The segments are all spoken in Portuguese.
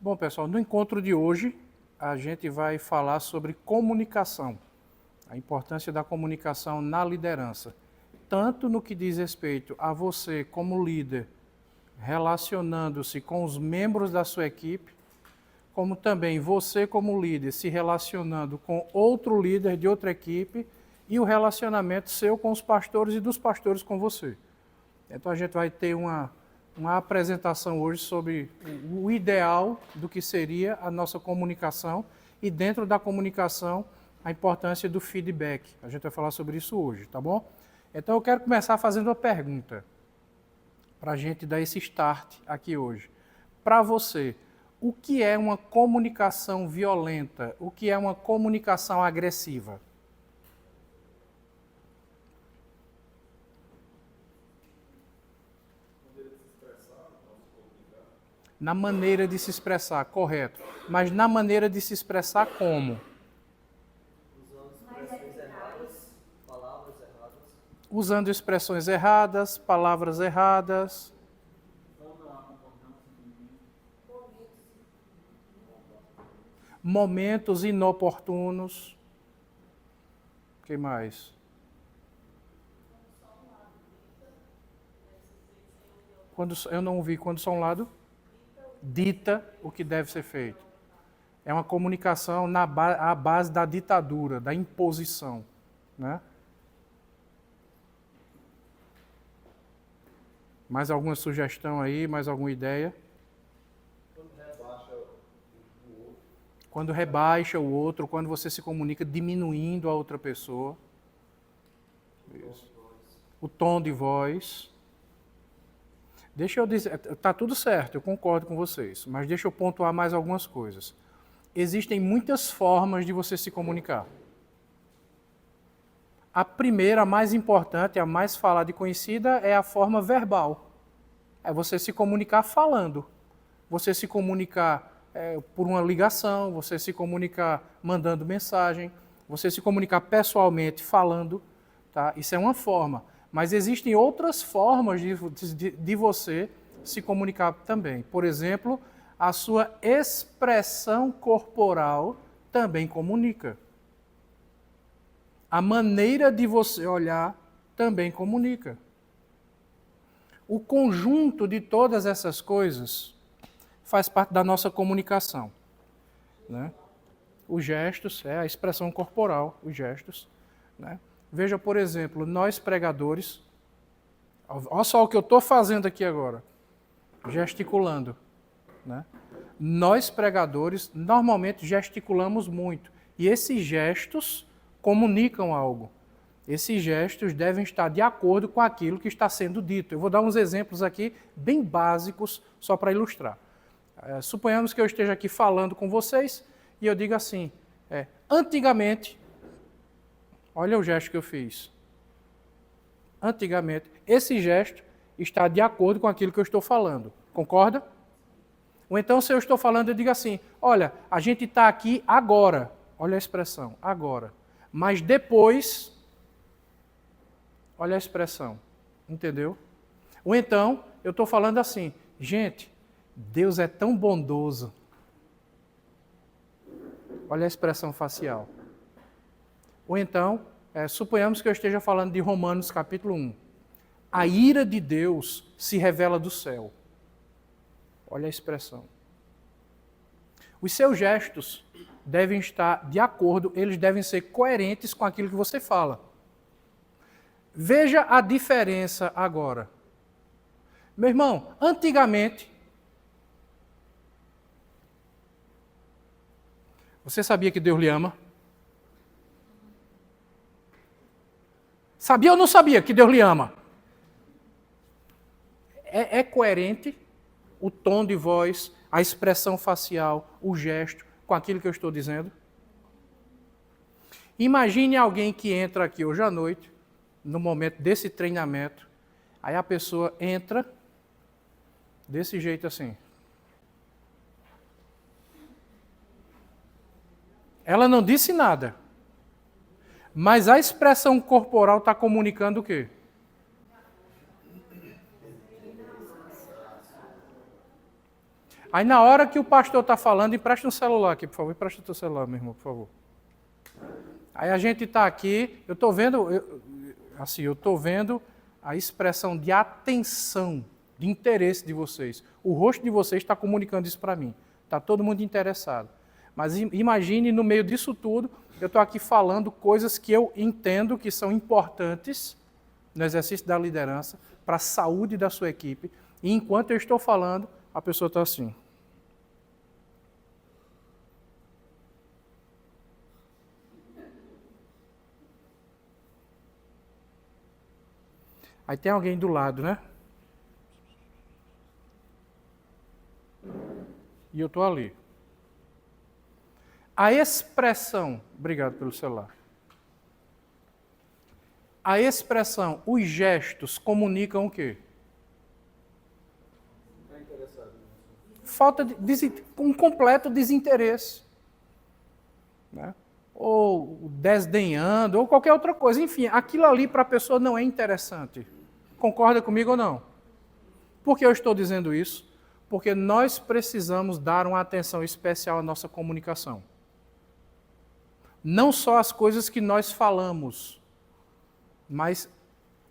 Bom, pessoal, no encontro de hoje, a gente vai falar sobre comunicação, a importância da comunicação na liderança, tanto no que diz respeito a você como líder, relacionando-se com os membros da sua equipe, como também você como líder se relacionando com outro líder de outra equipe e o relacionamento seu com os pastores e dos pastores com você. Então a gente vai ter uma apresentação hoje sobre o ideal do que seria a nossa comunicação e dentro da comunicação a importância do feedback. A gente vai falar sobre isso hoje, tá bom? Então eu quero começar fazendo uma pergunta para a gente dar esse start aqui hoje. Para você, o que é uma comunicação violenta? O que é uma comunicação agressiva? Na maneira de se expressar, correto. Mas na maneira de se expressar como? Usando expressões erradas, palavras erradas. Momentos inoportunos. O que mais? Eu não ouvi. Quando só um lado dita o que deve ser feito. É uma comunicação à base da ditadura, da imposição, né? Mais alguma sugestão aí? Mais alguma ideia? Quando rebaixa o outro, quando você se comunica diminuindo a outra pessoa. Isso. O tom de voz. Deixa eu dizer, está tudo certo, eu concordo com vocês, mas deixa eu pontuar mais algumas coisas. Existem muitas formas de você se comunicar. A primeira, a mais importante, a mais falada e conhecida é a forma verbal. É você se comunicar falando. Você se comunicar por uma ligação, você se comunicar mandando mensagem, você se comunicar pessoalmente falando. Tá? Isso é uma forma. Mas existem outras formas de você se comunicar também. Por exemplo, a sua expressão corporal também comunica. A maneira de você olhar também comunica. O conjunto de todas essas coisas faz parte da nossa comunicação, né? Os gestos, a expressão corporal, os gestos, né? Veja, por exemplo, nós pregadores, olha só o que eu estou fazendo aqui agora, gesticulando, né? Nós pregadores normalmente gesticulamos muito e esses gestos comunicam algo. Esses gestos devem estar de acordo com aquilo que está sendo dito. Eu vou dar uns exemplos aqui bem básicos só para ilustrar. Suponhamos que eu esteja aqui falando com vocês e eu digo assim, antigamente, olha o gesto que eu fiz. Antigamente, esse gesto está de acordo com aquilo que eu estou falando. Concorda? Ou então, se eu estou falando, eu digo assim, olha, a gente está aqui agora. Olha a expressão, agora. Mas depois, olha a expressão. Entendeu? Ou então, eu estou falando assim, gente, Deus é tão bondoso. Olha a expressão facial. Ou então, suponhamos que eu esteja falando de Romanos capítulo 1. A ira de Deus se revela do céu. Olha a expressão. Os seus gestos devem estar de acordo, eles devem ser coerentes com aquilo que você fala. Veja a diferença agora. Meu irmão, antigamente, você sabia que Deus lhe ama? Sabia ou não sabia que Deus lhe ama? É coerente o tom de voz, a expressão facial, o gesto com aquilo que eu estou dizendo? Imagine alguém que entra aqui hoje à noite, no momento desse treinamento, aí a pessoa entra desse jeito assim. Ela não disse nada, mas a expressão corporal está comunicando o quê? Aí na hora que o pastor está falando, empresta um celular aqui, por favor. Empresta o teu celular, meu irmão, por favor. Aí a gente está aqui, eu estou vendo, eu estou vendo a expressão de atenção, de interesse de vocês. O rosto de vocês está comunicando isso para mim. Está todo mundo interessado. Mas imagine, no meio disso tudo, eu estou aqui falando coisas que eu entendo que são importantes no exercício da liderança, para a saúde da sua equipe. E enquanto eu estou falando, a pessoa está assim. Aí tem alguém do lado, né? E eu estou ali. A expressão, obrigado pelo celular. A expressão, os gestos comunicam o quê? Falta de um completo desinteresse. Né? Ou desdenhando, ou qualquer outra coisa. Enfim, aquilo ali para a pessoa não é interessante. Concorda comigo ou não? Por que eu estou dizendo isso? Porque nós precisamos dar uma atenção especial à nossa comunicação. Não só as coisas que nós falamos, mas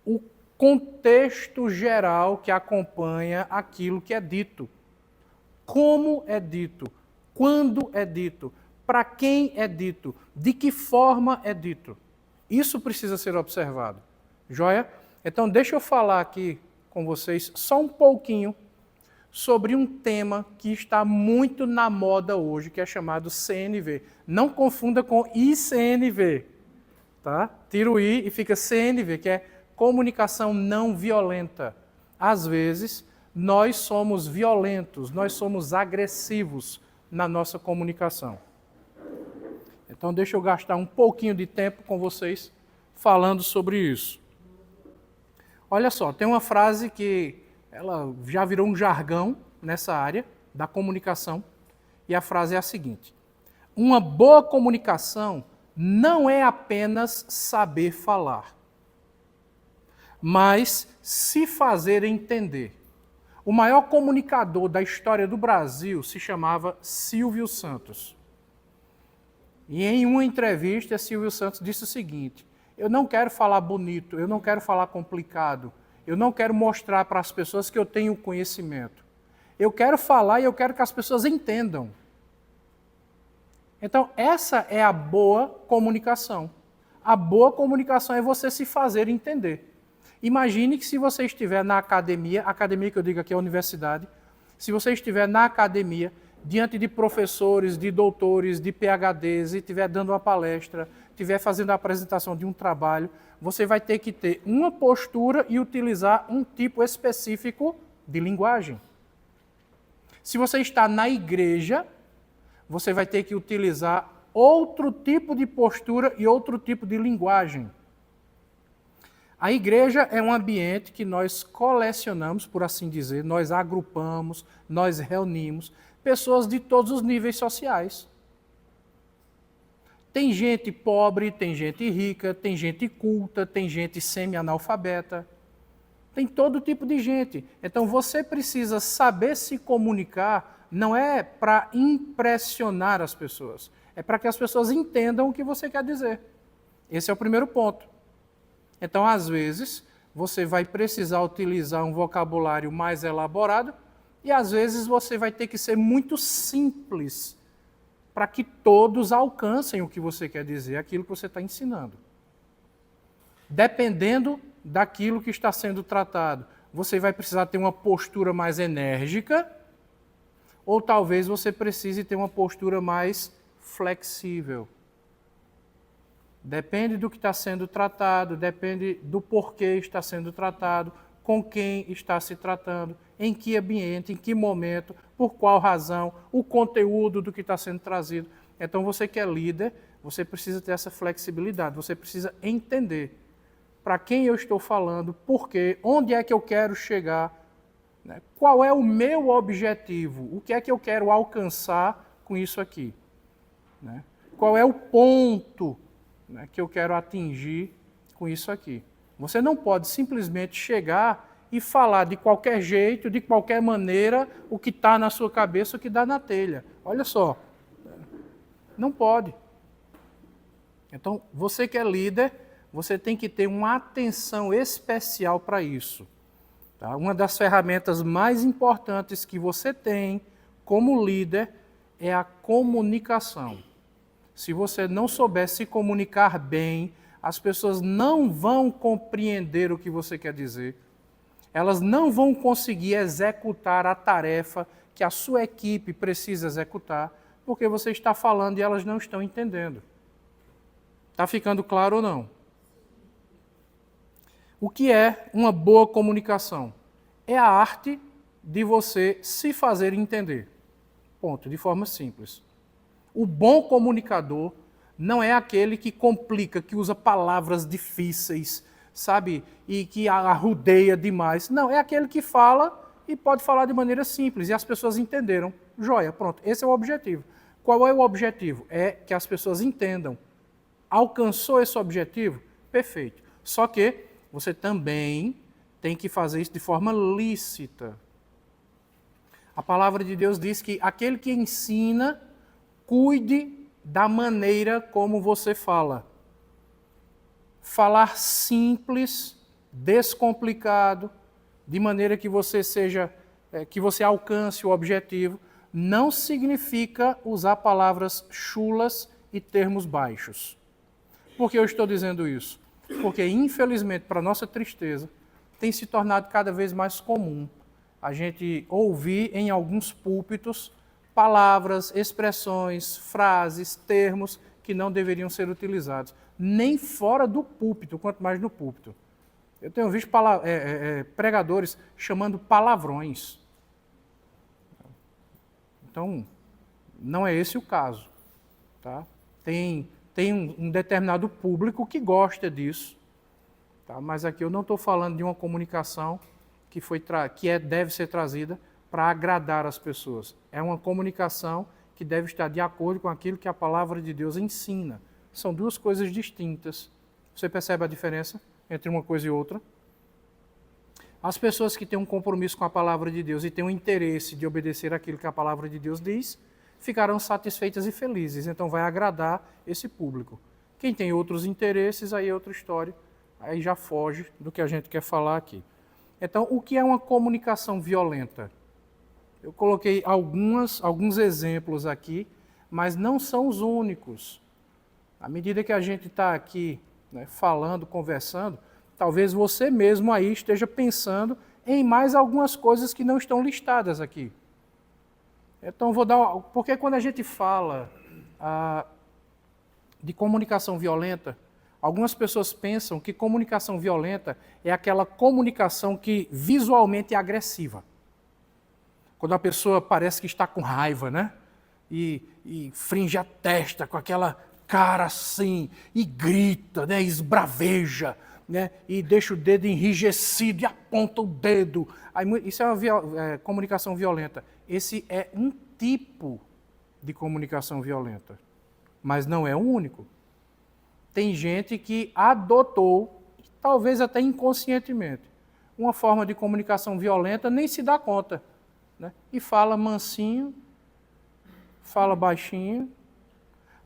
o contexto geral que acompanha aquilo que é dito. Como é dito, quando é dito, para quem é dito, de que forma é dito. Isso precisa ser observado. Joia? Então, deixa eu falar aqui com vocês só um pouquinho sobre um tema que está muito na moda hoje, que é chamado CNV. Não confunda com ICNV. Tá? Tira o I e fica CNV, que é comunicação não violenta. Às vezes, nós somos violentos, nós somos agressivos na nossa comunicação. Então, deixa eu gastar um pouquinho de tempo com vocês falando sobre isso. Olha só, tem uma frase que ela já virou um jargão nessa área da comunicação, e a frase é a seguinte: uma boa comunicação não é apenas saber falar, mas se fazer entender. O maior comunicador da história do Brasil se chamava Silvio Santos. E em uma entrevista, Silvio Santos disse o seguinte: eu não quero falar bonito, eu não quero falar complicado, eu não quero mostrar para as pessoas que eu tenho conhecimento. Eu quero falar e eu quero que as pessoas entendam. Então, essa é a boa comunicação. A boa comunicação é você se fazer entender. Imagine que se você estiver na academia que eu digo aqui é a universidade, se você estiver na academia, diante de professores, de doutores, de PhDs, e estiver dando uma palestra, estiver fazendo a apresentação de um trabalho, você vai ter que ter uma postura e utilizar um tipo específico de linguagem. Se você está na igreja, você vai ter que utilizar outro tipo de postura e outro tipo de linguagem. A igreja é um ambiente que nós colecionamos, por assim dizer, nós agrupamos, nós reunimos pessoas de todos os níveis sociais. Tem gente pobre, tem gente rica, tem gente culta, tem gente semi-analfabeta. Tem todo tipo de gente. Então você precisa saber se comunicar, não é para impressionar as pessoas, é para que as pessoas entendam o que você quer dizer. Esse é o primeiro ponto. Então, às vezes, você vai precisar utilizar um vocabulário mais elaborado e, às vezes, você vai ter que ser muito simples para que todos alcancem o que você quer dizer, aquilo que você está ensinando. Dependendo daquilo que está sendo tratado, você vai precisar ter uma postura mais enérgica ou talvez você precise ter uma postura mais flexível. Depende do que está sendo tratado, depende do porquê está sendo tratado, com quem está se tratando, em que ambiente, em que momento, por qual razão, o conteúdo do que está sendo trazido. Então, você que é líder, você precisa ter essa flexibilidade, você precisa entender para quem eu estou falando, por quê, onde é que eu quero chegar, né? Qual é o meu objetivo, o que é que eu quero alcançar com isso aqui. Né? Qual é o ponto, né, que eu quero atingir com isso aqui. Você não pode simplesmente chegar e falar de qualquer jeito, de qualquer maneira, o que está na sua cabeça, o que dá na telha. Olha só, não pode. Então, você que é líder, você tem que ter uma atenção especial para isso. Tá? Uma das ferramentas mais importantes que você tem como líder é a comunicação. Se você não souber se comunicar bem, as pessoas não vão compreender o que você quer dizer. Elas não vão conseguir executar a tarefa que a sua equipe precisa executar, porque você está falando e elas não estão entendendo. Está ficando claro ou não? O que é uma boa comunicação? É a arte de você se fazer entender. Ponto, de forma simples. O bom comunicador não é aquele que complica, que usa palavras difíceis, sabe? E que arrudeia demais. Não, é aquele que fala e pode falar de maneira simples. E as pessoas entenderam. Joia, pronto. Esse é o objetivo. Qual é o objetivo? É que as pessoas entendam. Alcançou esse objetivo? Perfeito. Só que você também tem que fazer isso de forma lícita. A palavra de Deus diz que aquele que ensina, cuide da maneira como você fala. Falar simples, descomplicado, de maneira que você que você alcance o objetivo, não significa usar palavras chulas e termos baixos. Por que eu estou dizendo isso? Porque, infelizmente, para nossa tristeza, tem se tornado cada vez mais comum a gente ouvir em alguns púlpitos palavras, expressões, frases, termos que não deveriam ser utilizados, nem fora do púlpito, quanto mais no púlpito. Eu tenho visto pregadores chamando palavrões. Então, não é esse o caso. Tá? Tem um determinado público que gosta disso, tá? Mas aqui eu não estou falando de uma comunicação que deve ser trazida para agradar as pessoas. É uma comunicação que deve estar de acordo com aquilo que a palavra de Deus ensina. São duas coisas distintas. Você percebe a diferença entre uma coisa e outra? As pessoas que têm um compromisso com a palavra de Deus e têm um interesse de obedecer aquilo que a palavra de Deus diz, ficarão satisfeitas e felizes. Então vai agradar esse público. Quem tem outros interesses, aí é outra história. Aí já foge do que a gente quer falar aqui. Então, o que é uma comunicação violenta? Eu coloquei alguns exemplos aqui, mas não são os únicos. À medida que a gente está aqui, né, falando, conversando, talvez você mesmo aí esteja pensando em mais algumas coisas que não estão listadas aqui. Então, porque quando a gente fala de comunicação violenta, algumas pessoas pensam que comunicação violenta é aquela comunicação que visualmente é agressiva. Quando a pessoa parece que está com raiva, né? E fringe a testa com aquela cara assim, e grita, né? Esbraveja, né? E deixa o dedo enrijecido e aponta o dedo. Isso é uma comunicação violenta. Esse é um tipo de comunicação violenta, mas não é o único. Tem gente que adotou, talvez até inconscientemente, uma forma de comunicação violenta, nem se dá conta, né? E fala mansinho, fala baixinho,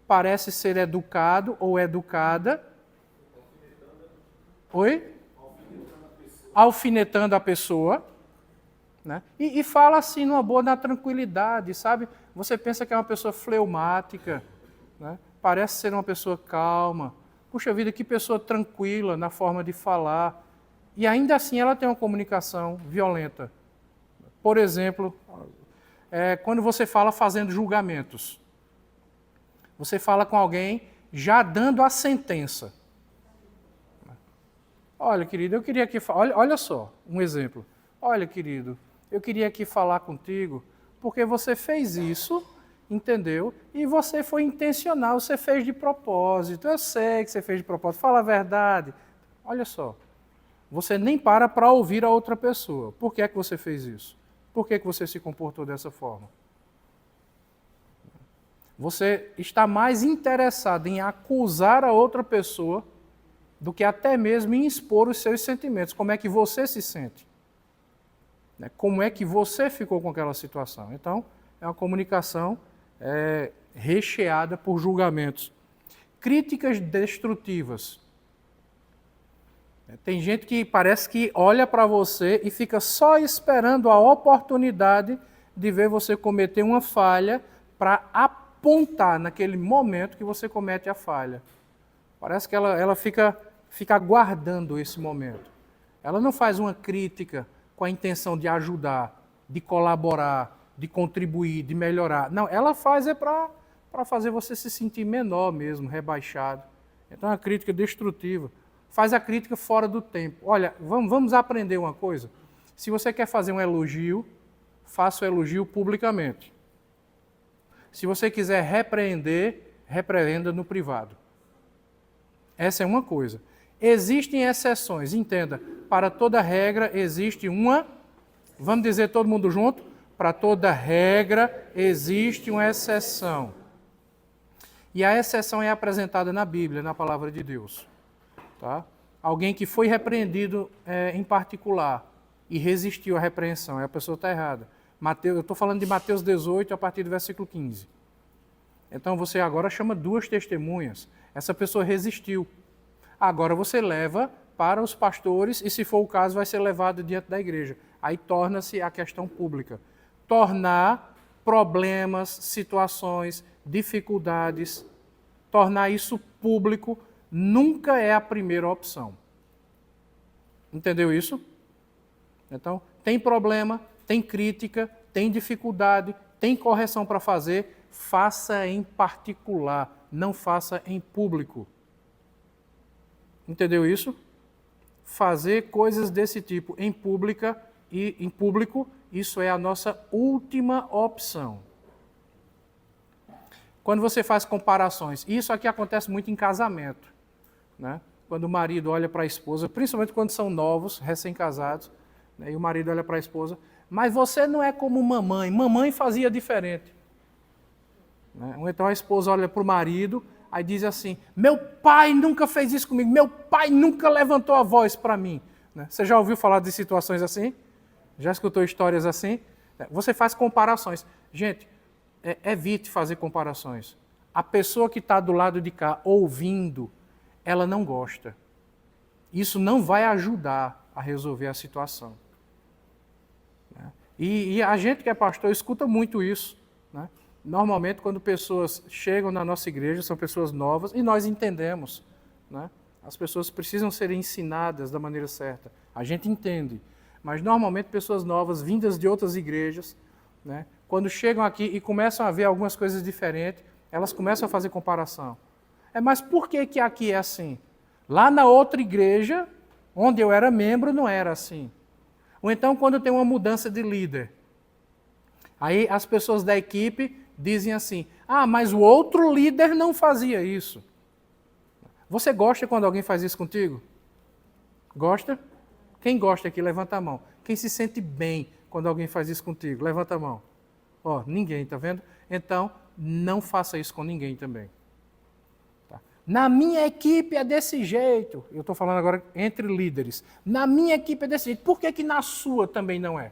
parece ser educado ou educada. Oi? Alfinetando a pessoa. Né? E fala assim, numa boa, na tranquilidade, sabe? Você pensa que é uma pessoa fleumática, né? Parece ser uma pessoa calma. Puxa vida, que pessoa tranquila na forma de falar. E ainda assim ela tem uma comunicação violenta. Por exemplo, quando você fala fazendo julgamentos. Você fala com alguém já dando a sentença. Olha, querido, eu queria que... Olha só, um exemplo. Olha, querido, eu queria aqui falar contigo porque você fez isso, entendeu? E você foi intencional, você fez de propósito. Eu sei que você fez de propósito, fala a verdade. Olha só, você nem para ouvir a outra pessoa. Por que é que você fez isso? Por que é que você se comportou dessa forma? Você está mais interessado em acusar a outra pessoa do que até mesmo em expor os seus sentimentos. Como é que você se sente? né? Como é que você ficou com aquela situação? Então, é uma comunicação recheada por julgamentos. Críticas destrutivas. Tem gente que parece que olha para você e fica só esperando a oportunidade de ver você cometer uma falha para apontar naquele momento que você comete a falha. Parece que ela fica aguardando esse momento. Ela não faz uma crítica com a intenção de ajudar, de colaborar, de contribuir, de melhorar. Não, ela faz para fazer você se sentir menor mesmo, rebaixado. Então é uma crítica destrutiva. Faz a crítica fora do tempo. Olha, vamos aprender uma coisa. Se você quer fazer um elogio, faça o elogio publicamente. Se você quiser repreender, repreenda no privado. Essa é uma coisa. Existem exceções, entenda. Para toda regra existe uma... Vamos dizer todo mundo junto? Para toda regra existe uma exceção. E a exceção é apresentada na Bíblia, na palavra de Deus. Tá? Alguém que foi repreendido em particular e resistiu à repreensão, a pessoa está errada. Eu estou falando de Mateus 18, a partir do versículo 15. Então você agora chama 2 testemunhas. Essa pessoa resistiu. Agora você leva para os pastores e, se for o caso, vai ser levado diante da igreja. Aí torna-se a questão pública. Tornar problemas, situações, dificuldades, tornar isso público nunca é a primeira opção. Entendeu isso? Então, tem problema, tem crítica, tem dificuldade, tem correção para fazer, faça em particular, não faça em público. Entendeu isso? Fazer coisas desse tipo em público, isso é a nossa última opção. Quando você faz comparações, isso aqui acontece muito em casamento, né? Quando o marido olha para a esposa, principalmente quando são novos, recém-casados, né? E o marido olha para a esposa, mas você não é como mamãe fazia diferente. Né? Ou então a esposa olha para o marido, aí diz assim, meu pai nunca fez isso comigo, meu pai nunca levantou a voz para mim. Né? Você já ouviu falar de situações assim? Já escutou histórias assim? Você faz comparações. Gente, evite fazer comparações. A pessoa que está do lado de cá ouvindo, ela não gosta. Isso não vai ajudar a resolver a situação. Né? E a gente que é pastor escuta muito isso. Né? Normalmente, quando pessoas chegam na nossa igreja, são pessoas novas, e nós entendemos. Né? As pessoas precisam ser ensinadas da maneira certa. A gente entende. Mas, normalmente, pessoas novas, vindas de outras igrejas, né? Quando chegam aqui e começam a ver algumas coisas diferentes, elas começam a fazer comparação. Mas por que aqui é assim? Lá na outra igreja, onde eu era membro, não era assim. Ou então, quando tem uma mudança de líder, aí as pessoas da equipe dizem assim, mas o outro líder não fazia isso. Você gosta quando alguém faz isso contigo? Gosta? Quem gosta aqui, levanta a mão. Quem se sente bem quando alguém faz isso contigo? Levanta a mão. Ninguém, tá vendo? Então, não faça isso com ninguém também. Tá? Na minha equipe é desse jeito. Eu estou falando agora entre líderes. Na minha equipe é desse jeito. Por que na sua também não é?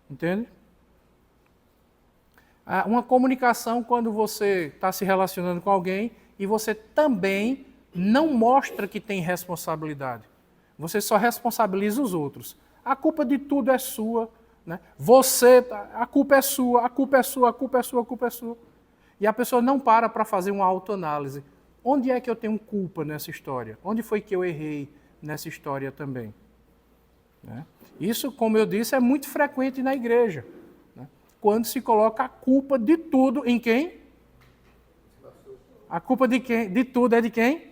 Entende? Uma comunicação quando você está se relacionando com alguém e você também não mostra que tem responsabilidade. Você só responsabiliza os outros. A culpa de tudo é sua. Né? A culpa é sua, a culpa é sua, a culpa é sua, a culpa é sua. E a pessoa não para fazer uma autoanálise. Onde é que eu tenho culpa nessa história? Onde foi que eu errei nessa história também? Né? Isso, como eu disse, é muito frequente na igreja. Né? Quando se coloca a culpa de tudo em quem? A culpa de quem? De tudo é de quem?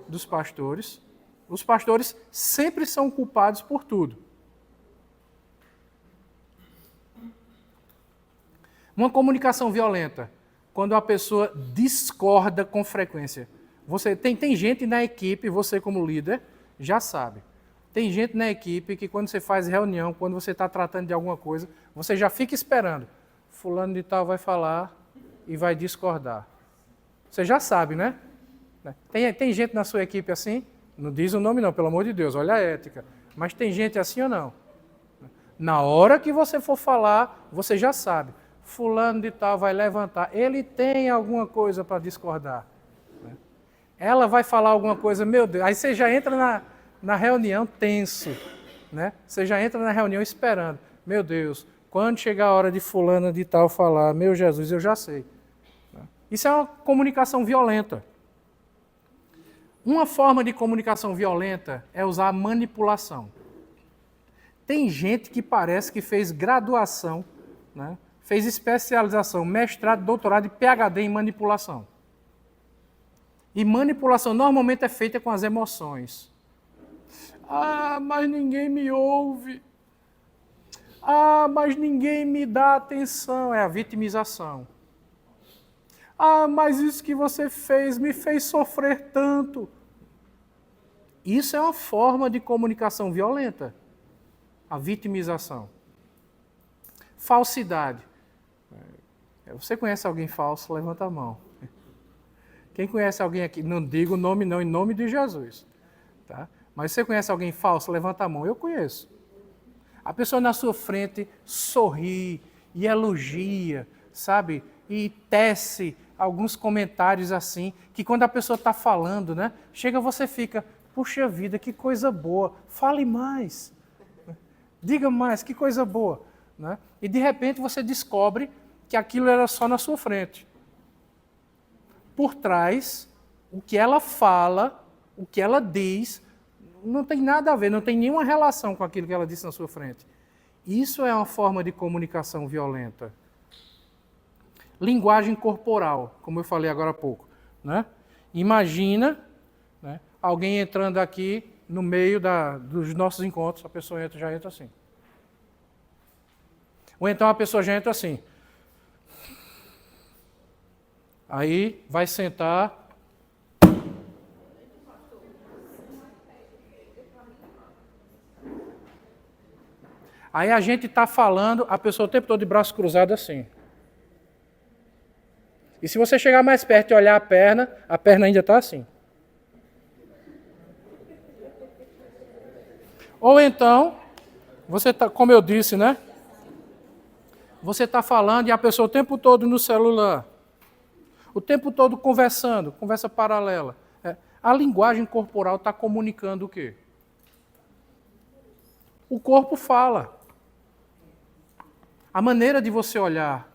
Dos pastores. Os pastores sempre são culpados por tudo. Uma comunicação violenta, quando a pessoa discorda com frequência. Tem gente na equipe, você como líder, já sabe. Tem gente na equipe que quando você faz reunião, quando você está tratando de alguma coisa, você já fica esperando. Fulano de tal vai falar e vai discordar. Você já sabe, né? Tem gente na sua equipe assim? Não diz o nome não, pelo amor de Deus, olha a ética. Mas tem gente assim ou não? Na hora que você for falar, você já sabe. Fulano de tal vai levantar. Ele tem alguma coisa para discordar. Ela vai falar alguma coisa, meu Deus. Aí você já entra na reunião tenso. Né? Você já entra na reunião esperando. Meu Deus, quando chegar a hora de fulano de tal falar, meu Jesus, eu já sei. Isso é uma comunicação violenta. Uma forma de comunicação violenta é usar a manipulação. Tem gente que parece que fez graduação, né? Fez especialização, mestrado, doutorado e PhD em manipulação. E manipulação normalmente é feita com as emoções. Ah, mas ninguém me ouve. Ah, mas ninguém me dá atenção. É a vitimização. Ah, mas isso que você fez me fez sofrer tanto. Isso é uma forma de comunicação violenta. A vitimização. Falsidade. Você conhece alguém falso? Levanta a mão. Quem conhece alguém aqui? Não digo o nome não, em nome de Jesus. Tá? Mas você conhece alguém falso? Levanta a mão. Eu conheço. A pessoa na sua frente sorri e elogia, sabe? E tece alguns comentários assim, que quando a pessoa está falando, né? Chega você fica, puxa vida, que coisa boa. Fale mais. Diga mais, que coisa boa. Né? E de repente você descobre que aquilo era só na sua frente. Por trás, o que ela fala, o que ela diz, não tem nada a ver, não tem nenhuma relação com aquilo que ela disse na sua frente. Isso é uma forma de comunicação violenta. Linguagem corporal, como eu falei agora há pouco. Né? Imagina, né, alguém entrando aqui no meio dos nossos encontros, a pessoa já entra assim. Ou então a pessoa já entra assim. Aí vai sentar. Aí a gente está falando, a pessoa o tempo todo de braço cruzado assim. E se você chegar mais perto e olhar a perna ainda está assim. Ou então, você tá, como eu disse, né? Você está falando e a pessoa o tempo todo no celular. O tempo todo conversando, conversa paralela. A linguagem corporal está comunicando o quê? O corpo fala. A maneira de você olhar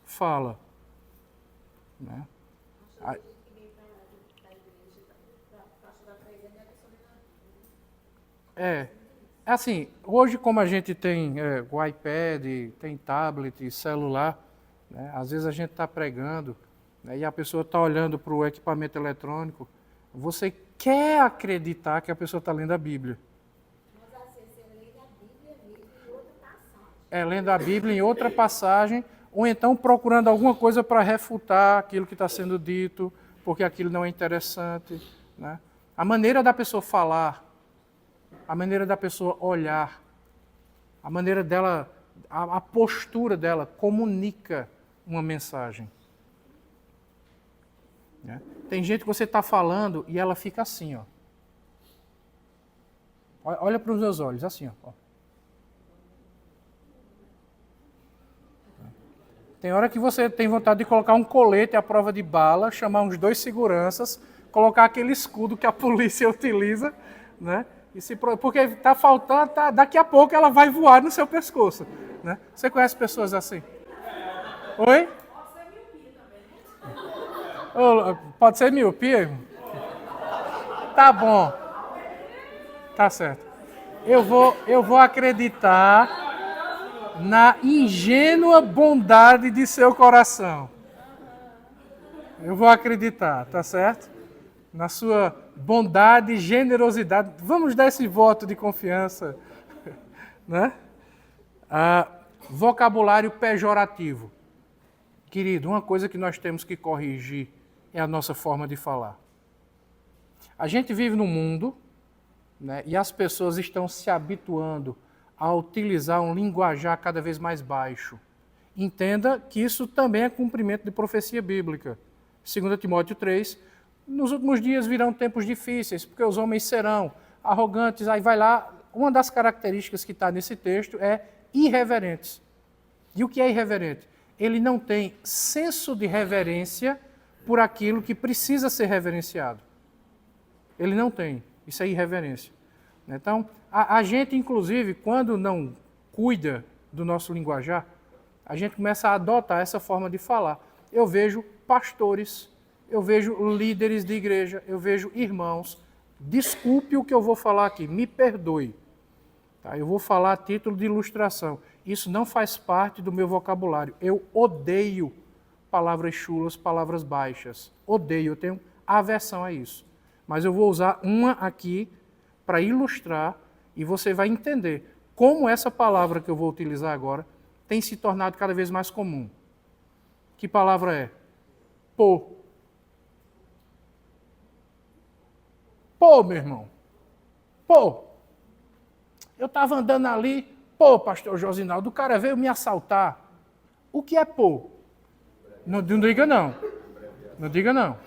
fala. Né? É assim, hoje como a gente tem o iPad, tem tablet, celular, né, às vezes a gente está pregando, né, e a pessoa está olhando para o equipamento eletrônico, você quer acreditar que a pessoa está lendo a Bíblia. Mas às vezes você lê a Bíblia mesmo em outra passagem. Lendo a Bíblia em outra passagem, ou então procurando alguma coisa para refutar aquilo que está sendo dito, porque aquilo não é interessante. Né? A maneira da pessoa falar, a maneira da pessoa olhar, a maneira dela, a postura dela comunica uma mensagem. Né? Tem gente que você está falando e ela fica assim, ó. Olha para os meus olhos, assim, ó. Tem hora que você tem vontade de colocar um colete à prova de bala, chamar uns 2 seguranças, colocar aquele escudo que a polícia utiliza, né? Porque está faltando, daqui a pouco ela vai voar no seu pescoço. Né? Você conhece pessoas assim? Oi? Pode ser miopia? Tá bom. Tá certo. Eu vou acreditar na ingênua bondade de seu coração. Eu vou acreditar, tá certo? Na sua bondade e generosidade. Vamos dar esse voto de confiança. Né? Vocabulário pejorativo. Querido, uma coisa que nós temos que corrigir é a nossa forma de falar. A gente vive num mundo, né, e as pessoas estão se habituando a utilizar um linguajar cada vez mais baixo. Entenda que isso também é cumprimento de profecia bíblica. 2 Timóteo 3, nos últimos dias virão tempos difíceis, porque os homens serão arrogantes, aí vai lá, uma das características que está nesse texto é irreverentes. E o que é irreverente? Ele não tem senso de reverência por aquilo que precisa ser reverenciado. Ele não tem. Isso é irreverência. Então, a gente, inclusive, quando não cuida do nosso linguajar, a gente começa a adotar essa forma de falar. Eu vejo pastores, eu vejo líderes de igreja, eu vejo irmãos. Desculpe o que eu vou falar aqui, me perdoe. Tá? Eu vou falar a título de ilustração. Isso não faz parte do meu vocabulário. Eu odeio palavras chulas, palavras baixas. Odeio, eu tenho aversão a isso. Mas eu vou usar uma aqui para ilustrar e você vai entender como essa palavra que eu vou utilizar agora tem se tornado cada vez mais comum. Que palavra é? Pô. Pô, meu irmão. Pô. Eu estava andando ali, pô, pastor Josinaldo, o cara veio me assaltar. O que é pô? Não diga não. Não diga não.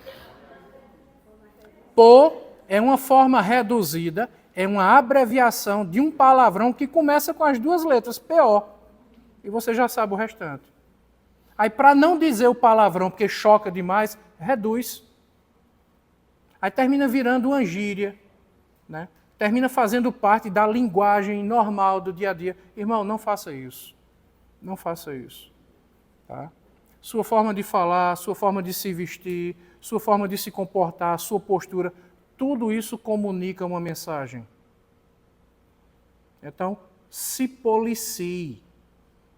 Pô é uma forma reduzida, é uma abreviação de um palavrão que começa com as duas letras, P-O. E você já sabe o restante. Aí, para não dizer o palavrão, porque choca demais, reduz. Aí termina virando uma gíria, né? Termina fazendo parte da linguagem normal do dia a dia. Irmão, não faça isso. Não faça isso. Tá? Sua forma de falar, sua forma de se vestir, sua forma de se comportar, sua postura, tudo isso comunica uma mensagem. Então, se policie,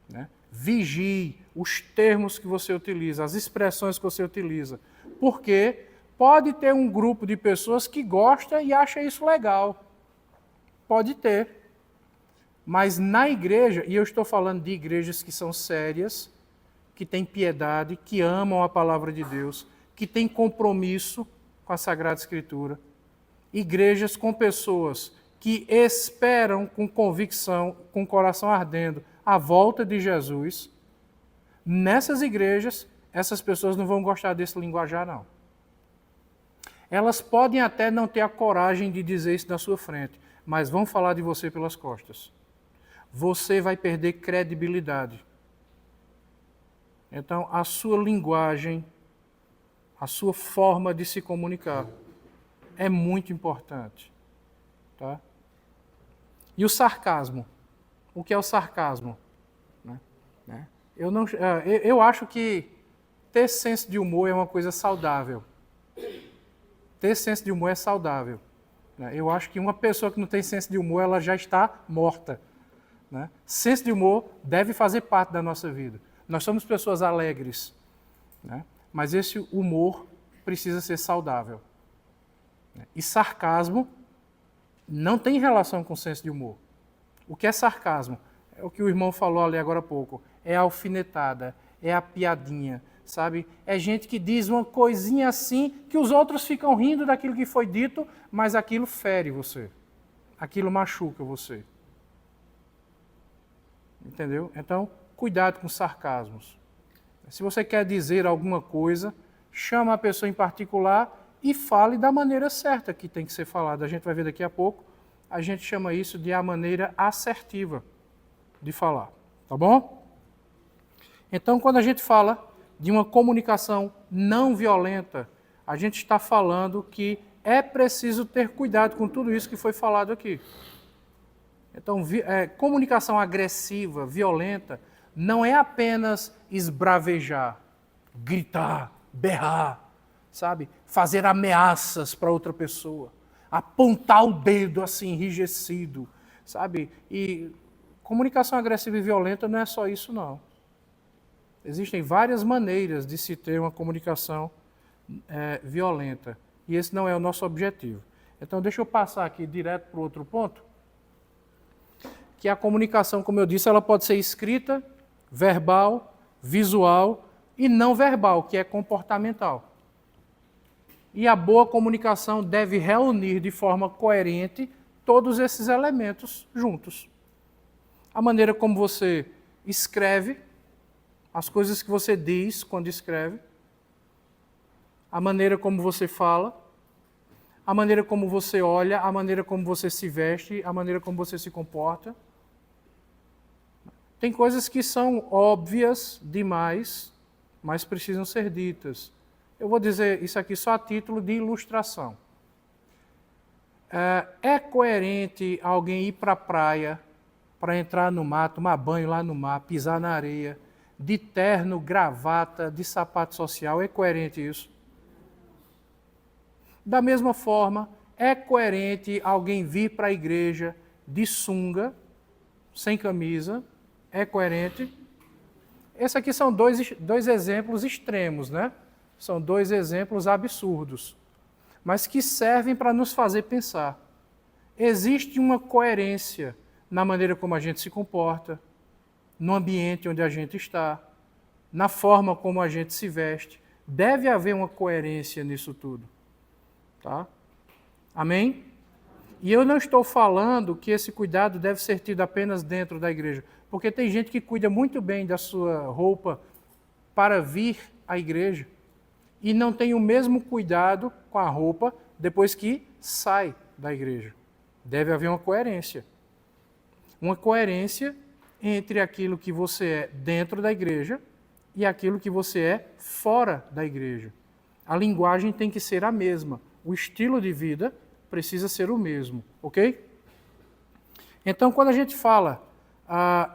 né? Vigie os termos que você utiliza, as expressões que você utiliza. Porque pode ter um grupo de pessoas que gosta e acha isso legal. Pode ter. Mas na igreja, e eu estou falando de igrejas que são sérias, que têm piedade, que amam a palavra de Deus, que têm compromisso com a Sagrada Escritura. Igrejas com pessoas que esperam com convicção, com o coração ardendo, a volta de Jesus. Nessas igrejas, essas pessoas não vão gostar desse linguajar, não. Elas podem até não ter a coragem de dizer isso na sua frente, mas vão falar de você pelas costas. Você vai perder credibilidade. Então, a sua linguagem, a sua forma de se comunicar é muito importante. Tá? E o sarcasmo? O que é o sarcasmo? Eu acho que ter senso de humor é uma coisa saudável. Ter senso de humor é saudável. Eu acho que uma pessoa que não tem senso de humor, ela já está morta. Né? Senso de humor deve fazer parte da nossa vida. Nós somos pessoas alegres, né? Mas esse humor precisa ser saudável. E sarcasmo não tem relação com senso de humor. O que é sarcasmo? É o que o irmão falou ali agora há pouco. É a alfinetada, é a piadinha, sabe? É gente que diz uma coisinha assim que os outros ficam rindo daquilo que foi dito, mas aquilo fere você. Aquilo machuca você. Entendeu? Então, cuidado com sarcasmos. Se você quer dizer alguma coisa, chama a pessoa em particular e fale da maneira certa que tem que ser falada. A gente vai ver daqui a pouco. A gente chama isso de a maneira assertiva de falar. Tá bom? Então, quando a gente fala de uma comunicação não violenta, a gente está falando que é preciso ter cuidado com tudo isso que foi falado aqui. Então, comunicação agressiva, violenta, não é apenas esbravejar, gritar, berrar, sabe? Fazer ameaças para outra pessoa, apontar o dedo assim, enrijecido, sabe? E comunicação agressiva e violenta não é só isso, não. Existem várias maneiras de se ter uma comunicação violenta, e esse não é o nosso objetivo. Então, deixa eu passar aqui direto para o outro ponto, que a comunicação, como eu disse, ela pode ser escrita, verbal, visual e não verbal, que é comportamental. E a boa comunicação deve reunir de forma coerente todos esses elementos juntos. A maneira como você escreve, as coisas que você diz quando escreve, a maneira como você fala, a maneira como você olha, a maneira como você se veste, a maneira como você se comporta. Tem coisas que são óbvias demais, mas precisam ser ditas. Eu vou dizer isso aqui só a título de ilustração. É coerente alguém ir para a praia, para entrar no mar, tomar banho lá no mar, pisar na areia, de terno, gravata, de sapato social? É coerente isso? Da mesma forma, é coerente alguém vir para a igreja de sunga, sem camisa? É coerente? Esses aqui são dois exemplos extremos, né? São dois exemplos absurdos, mas que servem para nos fazer pensar. Existe uma coerência na maneira como a gente se comporta, no ambiente onde a gente está, na forma como a gente se veste. Deve haver uma coerência nisso tudo. Tá? Amém? E eu não estou falando que esse cuidado deve ser tido apenas dentro da igreja, porque tem gente que cuida muito bem da sua roupa para vir à igreja e não tem o mesmo cuidado com a roupa depois que sai da igreja. Deve haver uma coerência. Uma coerência entre aquilo que você é dentro da igreja e aquilo que você é fora da igreja. A linguagem tem que ser a mesma. O estilo de vida precisa ser o mesmo, ok? Então, quando a gente fala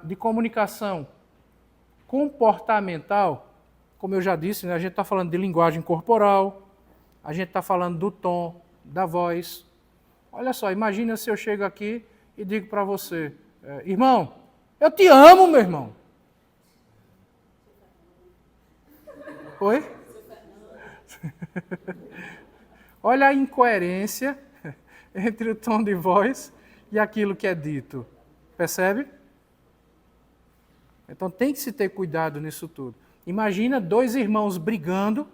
de comunicação comportamental, como eu já disse, né, a gente está falando de linguagem corporal, a gente está falando do tom, da voz. Olha só, imagina se eu chego aqui e digo para você, irmão, eu te amo, meu irmão. Oi? Olha a incoerência entre o tom de voz e aquilo que é dito. Percebe? Então tem que se ter cuidado nisso tudo. Imagina dois irmãos brigando,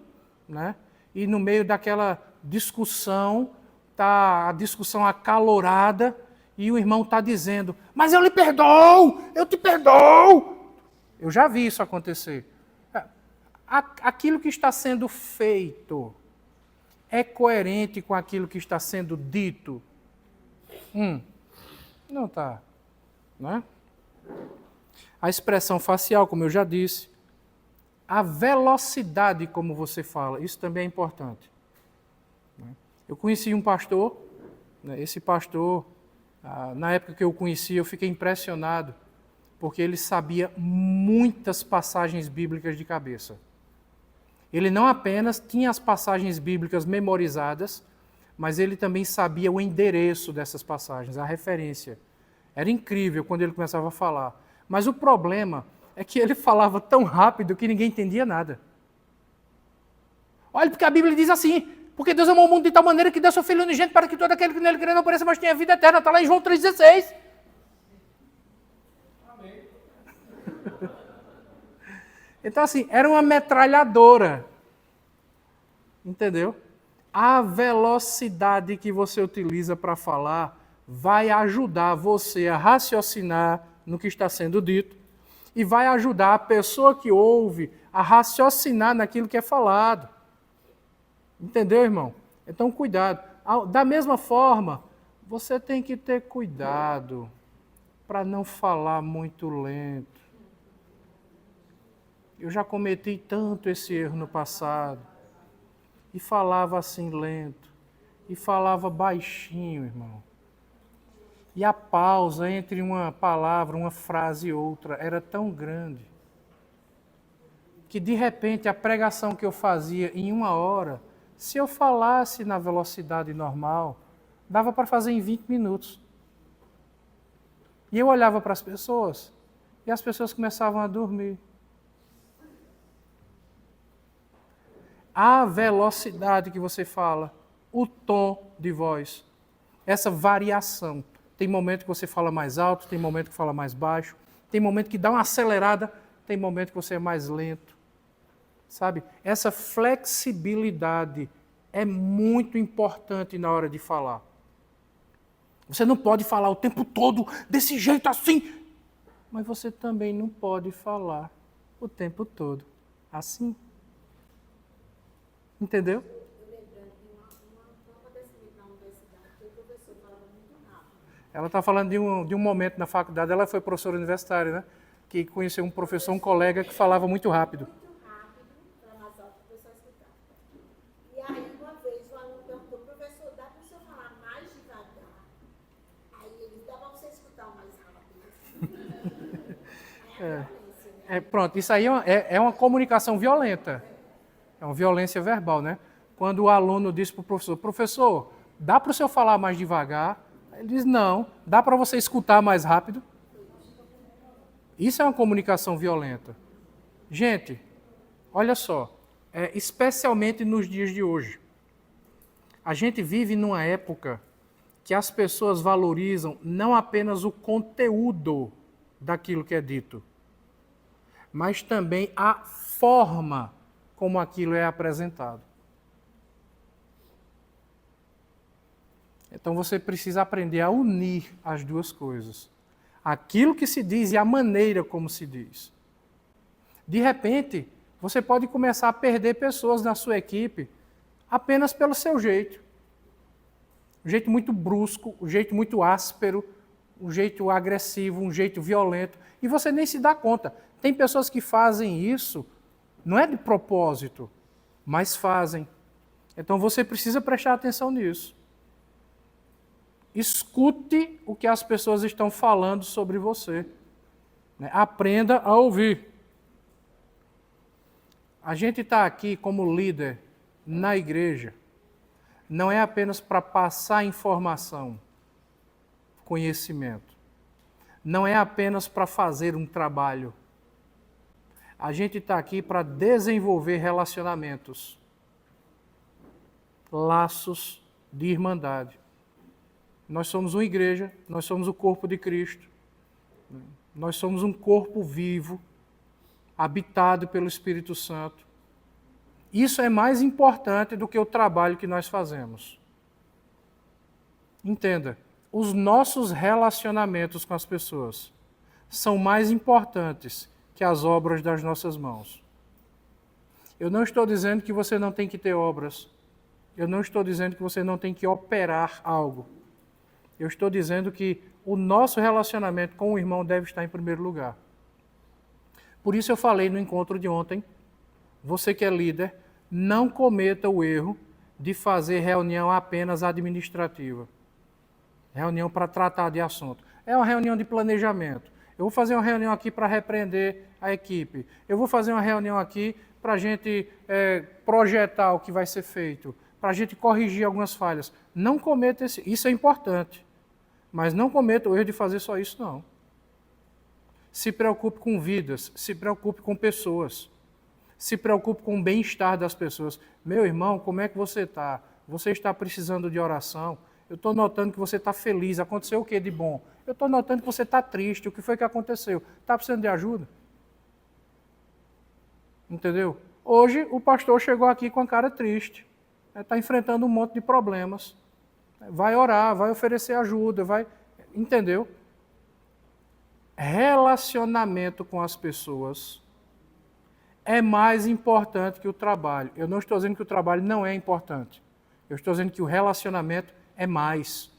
né? E no meio daquela discussão, tá a discussão acalorada, e o irmão está dizendo, mas eu lhe perdoo, eu te perdoo. Eu já vi isso acontecer. Aquilo que está sendo feito é coerente com aquilo que está sendo dito? Não está. Né? A expressão facial, como eu já disse, a velocidade como você fala, isso também é importante. Eu conheci um pastor, esse pastor, na época que eu o conheci, eu fiquei impressionado, porque ele sabia muitas passagens bíblicas de cabeça. Ele não apenas tinha as passagens bíblicas memorizadas, mas ele também sabia o endereço dessas passagens, a referência. Era incrível quando ele começava a falar. Mas o problema é que ele falava tão rápido que ninguém entendia nada. Olha, porque a Bíblia diz assim, porque Deus amou o mundo de tal maneira que deu seu Filho unigênito para que todo aquele que nele crê não pereça, mas tenha vida eterna. Está lá em João 3,16. Amém. Então, assim, era uma metralhadora. Entendeu? A velocidade que você utiliza para falar vai ajudar você a raciocinar no que está sendo dito e vai ajudar a pessoa que ouve a raciocinar naquilo que é falado. Entendeu, irmão? Então, cuidado. Da mesma forma, você tem que ter cuidado para não falar muito lento. Eu já cometi tanto esse erro no passado. E falava assim lento. E falava baixinho, irmão. E a pausa entre uma palavra, uma frase e outra era tão grande que, de repente, a pregação que eu fazia em 1 hora, se eu falasse na velocidade normal, dava para fazer em 20 minutos. E eu olhava para as pessoas e as pessoas começavam a dormir. A velocidade que você fala, o tom de voz, essa variação. Tem momento que você fala mais alto, tem momento que fala mais baixo, tem momento que dá uma acelerada, tem momento que você é mais lento. Sabe? Essa flexibilidade é muito importante na hora de falar. Você não pode falar o tempo todo desse jeito assim, mas você também não pode falar o tempo todo assim. Entendeu? Eu lembrando de um acontecimento há Ela está falando de um momento na faculdade, ela foi professora universitária, né? Que conheceu um professor, um colega que falava muito rápido. Muito rápido, para mais alto, o pessoal escutar. E aí, uma vez, o aluno perguntou, professor, dá para o senhor falar mais devagar? Aí ele, dá para você escutar o mais rápido. Aí a violência, né? Pronto, isso aí é uma comunicação violenta. É uma violência verbal, né? Quando o aluno diz para o professor, professor, dá para o senhor falar mais devagar? Ele diz, não. Dá para você escutar mais rápido? Isso é uma comunicação violenta. Gente, olha só, especialmente nos dias de hoje, a gente vive numa época que as pessoas valorizam não apenas o conteúdo daquilo que é dito, mas também a forma como aquilo é apresentado. Então você precisa aprender a unir as duas coisas. Aquilo que se diz e a maneira como se diz. De repente, você pode começar a perder pessoas na sua equipe apenas pelo seu jeito. Um jeito muito brusco, um jeito muito áspero, um jeito agressivo, um jeito violento. E você nem se dá conta. Tem pessoas que fazem isso, não é de propósito, mas fazem. Então você precisa prestar atenção nisso. Escute o que as pessoas estão falando sobre você. Aprenda a ouvir. A gente está aqui como líder na igreja, não é apenas para passar informação, conhecimento. Não é apenas para fazer um trabalho. A gente está aqui para desenvolver relacionamentos, laços de irmandade. Nós somos uma igreja, nós somos o corpo de Cristo. Nós somos um corpo vivo, habitado pelo Espírito Santo. Isso é mais importante do que o trabalho que nós fazemos. Entenda, os nossos relacionamentos com as pessoas são mais importantes que as obras das nossas mãos. Eu não estou dizendo que você não tem que ter obras. Eu não estou dizendo que você não tem que operar algo. Eu estou dizendo que o nosso relacionamento com o irmão deve estar em primeiro lugar. Por isso eu falei no encontro de ontem, você que é líder, não cometa o erro de fazer reunião apenas administrativa. Reunião para tratar de assunto. É uma reunião de planejamento. Eu vou fazer uma reunião aqui para repreender a equipe. Eu vou fazer uma reunião aqui para a gente projetar o que vai ser feito, para a gente corrigir algumas falhas. Não cometa isso é importante, mas não cometa o erro de fazer só isso, não. Se preocupe com vidas, se preocupe com pessoas, se preocupe com o bem-estar das pessoas. Meu irmão, como é que você está? Você está precisando de oração? Eu estou notando que você está feliz. Aconteceu o que de bom? Eu estou notando que você está triste. O que foi que aconteceu? Está precisando de ajuda? Entendeu? Hoje o pastor chegou aqui com a cara triste. Está enfrentando um monte de problemas. Vai orar, vai oferecer ajuda, vai... Entendeu? Relacionamento com as pessoas é mais importante que o trabalho. Eu não estou dizendo que o trabalho não é importante. Eu estou dizendo que o relacionamento é mais.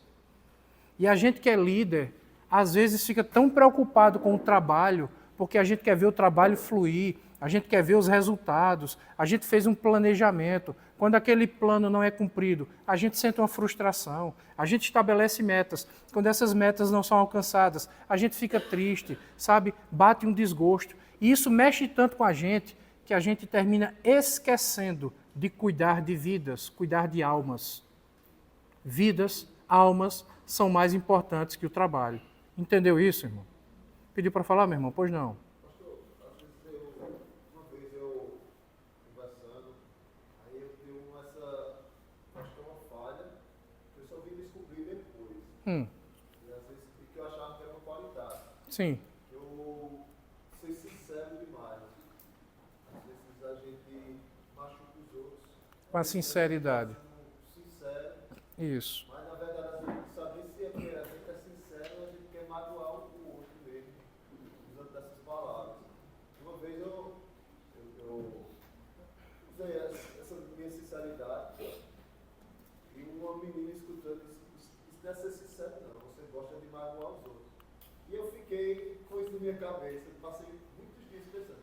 E a gente que é líder, às vezes fica tão preocupado com o trabalho, porque a gente quer ver o trabalho fluir, a gente quer ver os resultados, a gente fez um planejamento. Quando aquele plano não é cumprido, a gente sente uma frustração, a gente estabelece metas. Quando essas metas não são alcançadas, a gente fica triste, sabe? Bate um desgosto. E isso mexe tanto com a gente, que a gente termina esquecendo de cuidar de vidas, cuidar de almas. Vidas, almas, são mais importantes que o trabalho. Entendeu isso, irmão? Pediu para falar, meu irmão? Pois não. Pastor, às vezes uma vez eu conversando, aí eu tenho acho que é uma falha, que eu só vim descobrir depois. E às vezes que eu achava que era uma qualidade. Sim. Eu ser sincero demais. Às vezes a gente machuca os outros. Com a sinceridade. Sincero. Isso. Mas na verdade, a gente saber se a gente é sincero, a gente quer magoar o outro mesmo, usando dessas palavras. Uma vez eu usei essa minha sinceridade e uma menina escutando disse não é ser sincero não, você gosta de cabeça, passei muitos dias pensando,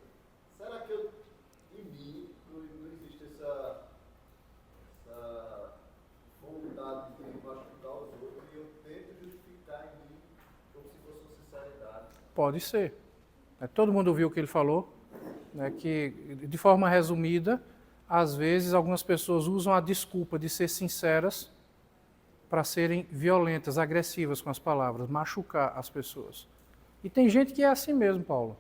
será que eu, em mim, não existe essa vontade de machucar os outros e eu tento justificar em mim como se fosse uma sinceridade? Pode ser. Todo mundo ouviu o que ele falou, né, que, de forma resumida, às vezes algumas pessoas usam a desculpa de ser sinceras para serem violentas, agressivas com as palavras, machucar as pessoas. E tem gente que é assim mesmo, Paulo.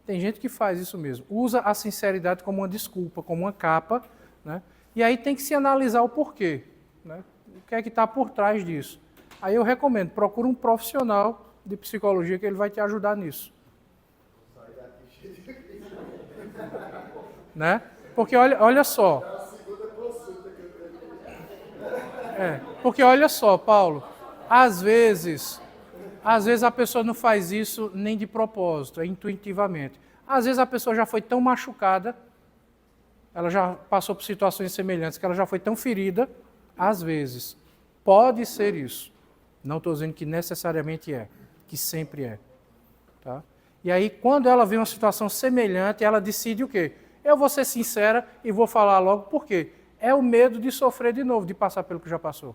Tem gente que faz isso mesmo. Usa a sinceridade como uma desculpa, como uma capa, né? E aí tem que se analisar o porquê, né? O que é que está por trás disso. Aí eu recomendo, procura um profissional de psicologia que ele vai te ajudar nisso. Né? Porque olha só. Porque olha só, Paulo, às vezes a pessoa não faz isso nem de propósito, é intuitivamente. Às vezes a pessoa já foi tão machucada, ela já passou por situações semelhantes, que ela já foi tão ferida, às vezes. Pode ser isso. Não estou dizendo que necessariamente é, que sempre é. Tá? E aí, quando ela vê uma situação semelhante, ela decide o quê? Eu vou ser sincera e vou falar logo por quê? É o medo de sofrer de novo, de passar pelo que já passou.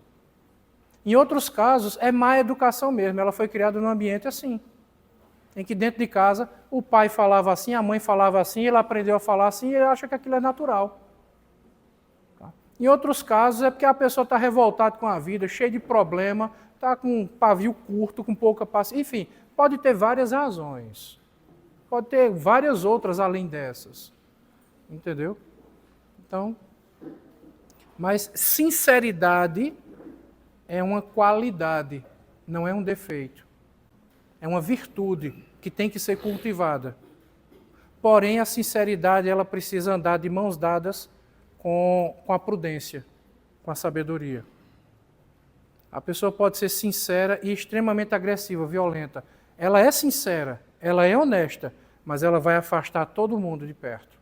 Em outros casos, é má educação mesmo. Ela foi criada num ambiente assim, em que dentro de casa o pai falava assim, a mãe falava assim, ele aprendeu a falar assim e ele acha que aquilo é natural. Tá? Em outros casos, é porque a pessoa está revoltada com a vida, cheia de problema, está com um pavio curto, com pouca paciência. Enfim, pode ter várias razões. Pode ter várias outras além dessas. Entendeu? Então, mas sinceridade é uma qualidade, não é um defeito. É uma virtude que tem que ser cultivada. Porém, a sinceridade ela precisa andar de mãos dadas com a prudência, com a sabedoria. A pessoa pode ser sincera e extremamente agressiva, violenta. Ela é sincera, ela é honesta, mas ela vai afastar todo mundo de perto.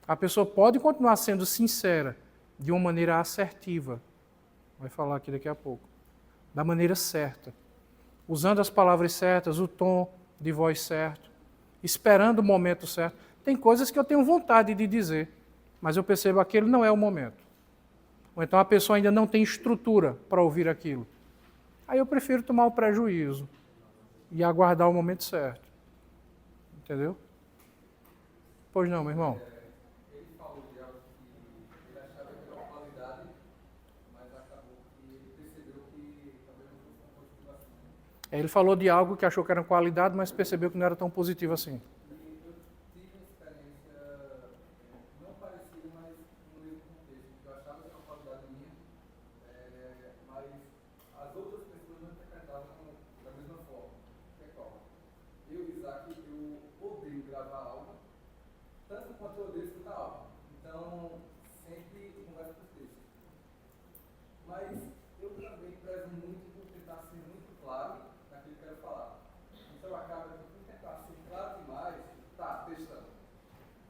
A pessoa pode continuar sendo sincera de uma maneira assertiva. Vai falar aqui daqui a pouco. Da maneira certa. Usando as palavras certas, o tom de voz certo. Esperando o momento certo. Tem coisas que eu tenho vontade de dizer, mas eu percebo que aquele não é o momento. Ou então a pessoa ainda não tem estrutura para ouvir aquilo. Aí eu prefiro tomar o prejuízo e aguardar o momento certo. Entendeu? Pois não, meu irmão? Ele falou de algo que ele achava que era uma qualidade, mas acabou que ele percebeu que talvez não fosse tão positivo assim. Ele falou de algo que achou que era uma qualidade, mas percebeu que não era tão positivo assim. E eu tive uma experiência não parecida, mas no mesmo contexto, que eu achava que era uma qualidade minha, mas as outras pessoas não interpretavam da mesma forma. Que é qual? Eu, Isaac, eu odeio gravar aula, tanto quanto eu odeio escutar aula. Então, sempre converso com texto. Mas eu também prezo muito por tentar ser muito claro naquilo que eu quero falar. Então, acaba que por tentar ser claro demais, tá, textão.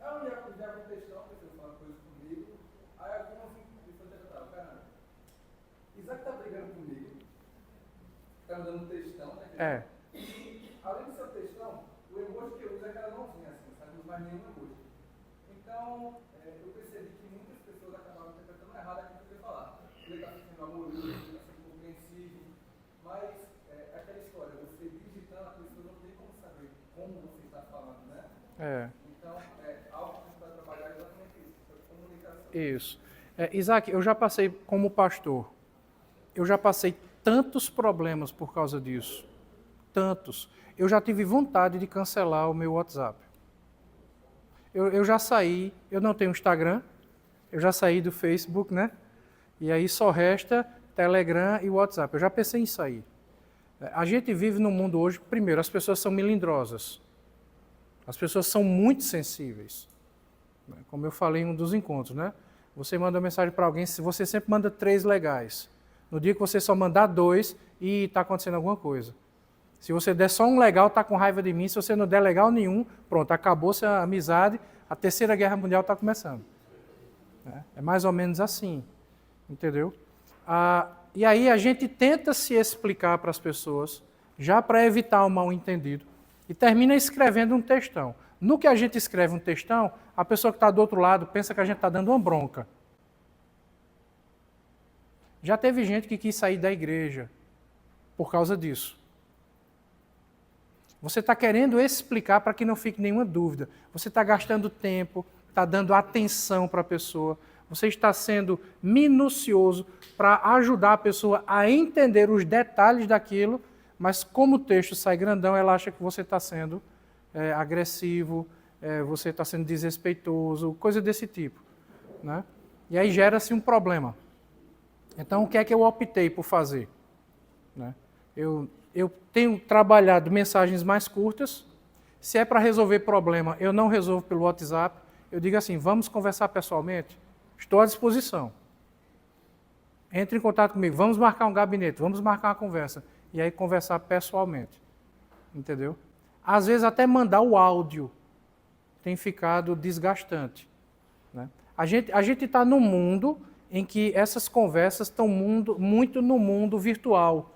Aí um dia com um textão, a pessoa fala coisa comigo, aí algumas pessoas interpretaram, caramba, Isaac tá brigando comigo, tá me dando um textão, né? Além do seu textão, o emoji que eu uso é aquela mãozinha assim, sabe? Não uso mais nenhum emoji. Então, eu percebi que muitas pessoas acabavam interpretando errado aquilo que eu ia falar. Ele está sendo amoroso, ele está sendo compreensivo, mas é aquela história, você digitando, a pessoa não tem como saber como você está falando, né? Então, algo que a gente vai trabalhar é exatamente isso, sobre comunicação. Isso. Isaac, eu já passei como pastor, eu já passei tantos problemas por causa disso. Tantos. Eu já tive vontade de cancelar o meu WhatsApp. Eu já saí, eu não tenho Instagram, eu já saí do Facebook, né? E aí só resta Telegram e WhatsApp. Eu já pensei em sair. A gente vive num mundo hoje, primeiro, as pessoas são melindrosas. As pessoas são muito sensíveis. Como eu falei em um dos encontros, né? Você manda uma mensagem para alguém, você sempre manda 3 legais. No dia que você só mandar 2 e está acontecendo alguma coisa. Se você der só um legal, está com raiva de mim. Se você não der legal nenhum, pronto, acabou-se a amizade, a Terceira Guerra Mundial está começando. É mais ou menos assim, entendeu? E aí a gente tenta se explicar para as pessoas, já para evitar o mal-entendido. e termina escrevendo um textão. No que a gente escreve um textão, a pessoa que está do outro lado pensa que a gente está dando uma bronca. Já teve gente que quis sair da igreja por causa disso. Você está querendo explicar para que não fique nenhuma dúvida. Você está gastando tempo, está dando atenção para a pessoa, você está sendo minucioso para ajudar a pessoa a entender os detalhes daquilo, mas como o texto sai grandão, ela acha que você está sendo agressivo, você está sendo desrespeitoso, coisa desse tipo, né? E aí gera-se um problema. Então, o que é que eu optei por fazer? Né? Eu tenho trabalhado mensagens mais curtas. Se é para resolver problema, eu não resolvo pelo WhatsApp. Eu digo assim, vamos conversar pessoalmente? Estou à disposição. Entre em contato comigo, vamos marcar um gabinete, vamos marcar uma conversa. E aí conversar pessoalmente. Entendeu? Às vezes até mandar o áudio tem ficado desgastante. Né? A gente está num mundo em que essas conversas estão muito no mundo virtual.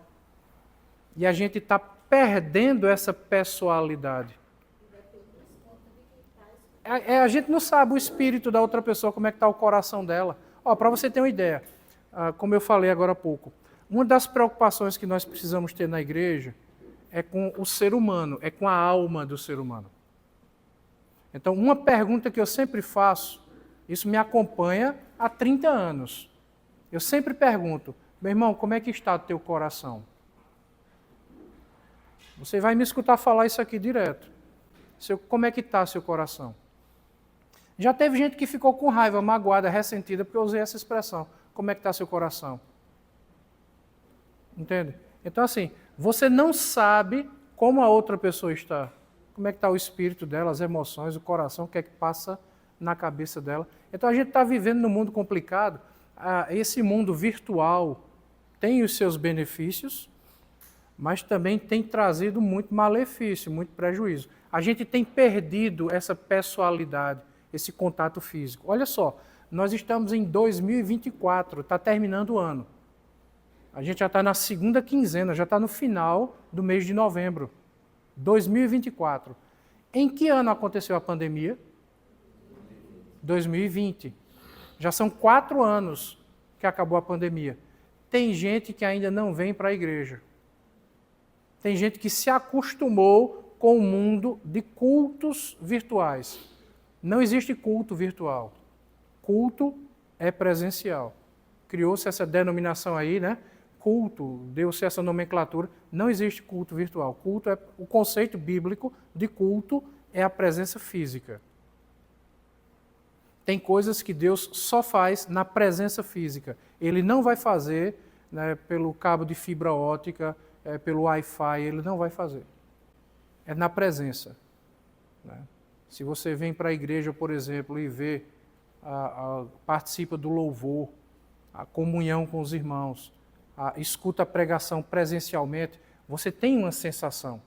E a gente está perdendo essa pessoalidade. A gente não sabe o espírito da outra pessoa, como é que está o coração dela. Para você ter uma ideia, como eu falei agora há pouco, uma das preocupações que nós precisamos ter na igreja é com o ser humano, é com a alma do ser humano. Então, uma pergunta que eu sempre faço, isso me acompanha há 30 anos. Eu sempre pergunto, meu irmão, como é que está o teu coração? Você vai me escutar falar isso aqui direto. Como é que está seu coração? Já teve gente que ficou com raiva, magoada, ressentida, porque eu usei essa expressão. Como é que está seu coração? Entende? Então, assim, você não sabe como a outra pessoa está. Como é que está o espírito dela, as emoções, o coração, o que é que passa na cabeça dela. Então, a gente está vivendo num mundo complicado. Esse mundo virtual tem os seus benefícios, mas também tem trazido muito malefício, muito prejuízo. A gente tem perdido essa pessoalidade, esse contato físico. Olha só, nós estamos em 2024, está terminando o ano. A gente já está na segunda quinzena, já está no final do mês de novembro. 2024. Em que ano aconteceu a pandemia? 2020. Já são 4 anos que acabou a pandemia. Tem gente que ainda não vem para a igreja. Tem gente que se acostumou com o mundo de cultos virtuais. Não existe culto virtual. Culto é presencial. Criou-se essa denominação aí, né? Culto, deu-se essa nomenclatura. Não existe culto virtual. O conceito bíblico de culto é a presença física. Tem coisas que Deus só faz na presença física. Ele não vai fazer, né, pelo cabo de fibra óptica, pelo Wi-Fi, ele não vai fazer. É na presença. Né? Se você vem para a igreja, por exemplo, e vê, participa do louvor, a comunhão com os irmãos, escuta a pregação presencialmente, você tem uma sensação.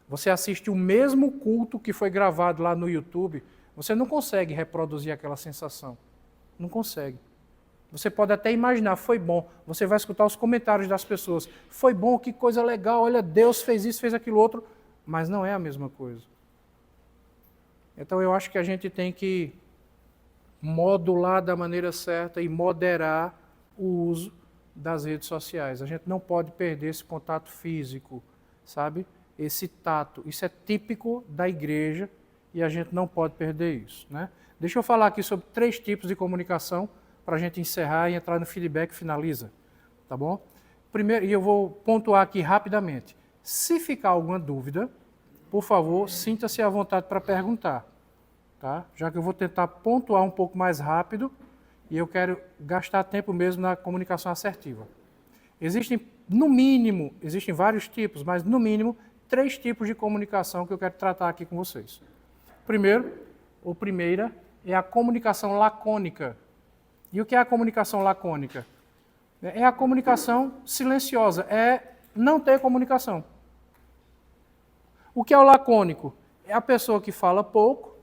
Você assiste o mesmo culto que foi gravado lá no YouTube, você não consegue reproduzir aquela sensação. Não consegue. Você pode até imaginar, foi bom. Você vai escutar os comentários das pessoas. Foi bom, que coisa legal, olha, Deus fez isso, fez aquilo outro. Mas não é a mesma coisa. Então eu acho que a gente tem que modular da maneira certa e moderar o uso das redes sociais. A gente não pode perder esse contato físico, sabe? Esse tato. Isso é típico da igreja e a gente não pode perder isso, né? Deixa eu falar aqui sobre 3 tipos de comunicação para a gente encerrar e entrar no feedback e finaliza, tá bom? Primeiro, e eu vou pontuar aqui rapidamente. Se ficar alguma dúvida, por favor, sinta-se à vontade para perguntar, tá? Já que eu vou tentar pontuar um pouco mais rápido e eu quero gastar tempo mesmo na comunicação assertiva. Existem vários tipos, mas no mínimo 3 tipos de comunicação que eu quero tratar aqui com vocês. Primeira é a comunicação lacônica. E o que é a comunicação lacônica? É a comunicação silenciosa, é não ter comunicação. O que é o lacônico? É a pessoa que fala pouco,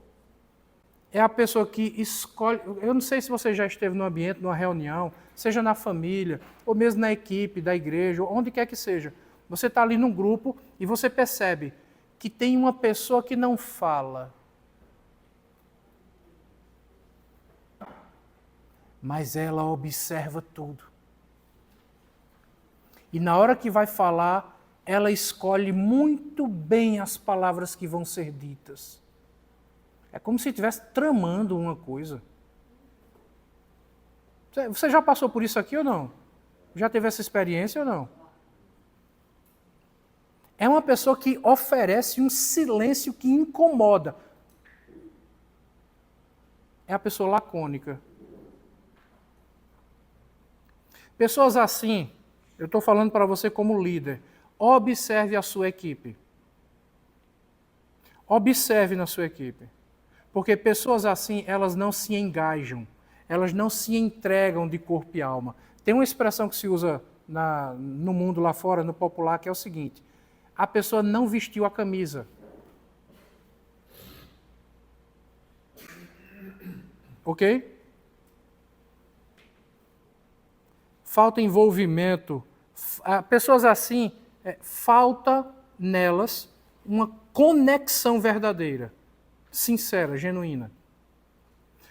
é a pessoa que escolhe... Eu não sei se você já esteve num ambiente, numa reunião, seja na família, ou mesmo na equipe da igreja, onde quer que seja. Você está ali num grupo e você percebe que tem uma pessoa que não fala. Mas ela observa tudo. E na hora que vai falar, ela escolhe muito bem as palavras que vão ser ditas. É como se estivesse tramando uma coisa. Você já passou por isso aqui ou não? Já teve essa experiência ou não? É uma pessoa que oferece um silêncio que incomoda. É a pessoa lacônica. Pessoas assim, eu estou falando para você como líder, observe a sua equipe. Observe na sua equipe. Porque pessoas assim, elas não se engajam, elas não se entregam de corpo e alma. Tem uma expressão que se usa no mundo lá fora, no popular, que é o seguinte: a pessoa não vestiu a camisa. Ok? Falta envolvimento. Pessoas assim, falta nelas uma conexão verdadeira, sincera, genuína.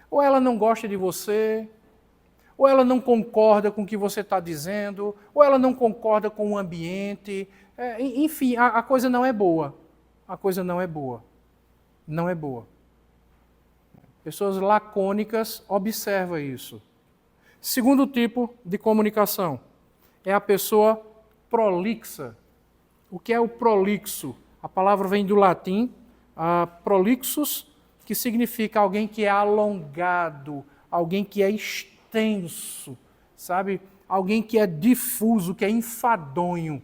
Ou ela não gosta de você, ou ela não concorda com o que você está dizendo, ou ela não concorda com o ambiente. Enfim, a coisa não é boa. A coisa não é boa. Não é boa. Pessoas lacônicas observam isso. Segundo tipo de comunicação é a pessoa prolixa. O que é o prolixo? A palavra vem do latim, prolixus, que significa alguém que é alongado, alguém que é extenso, sabe? Alguém que é difuso, que é enfadonho.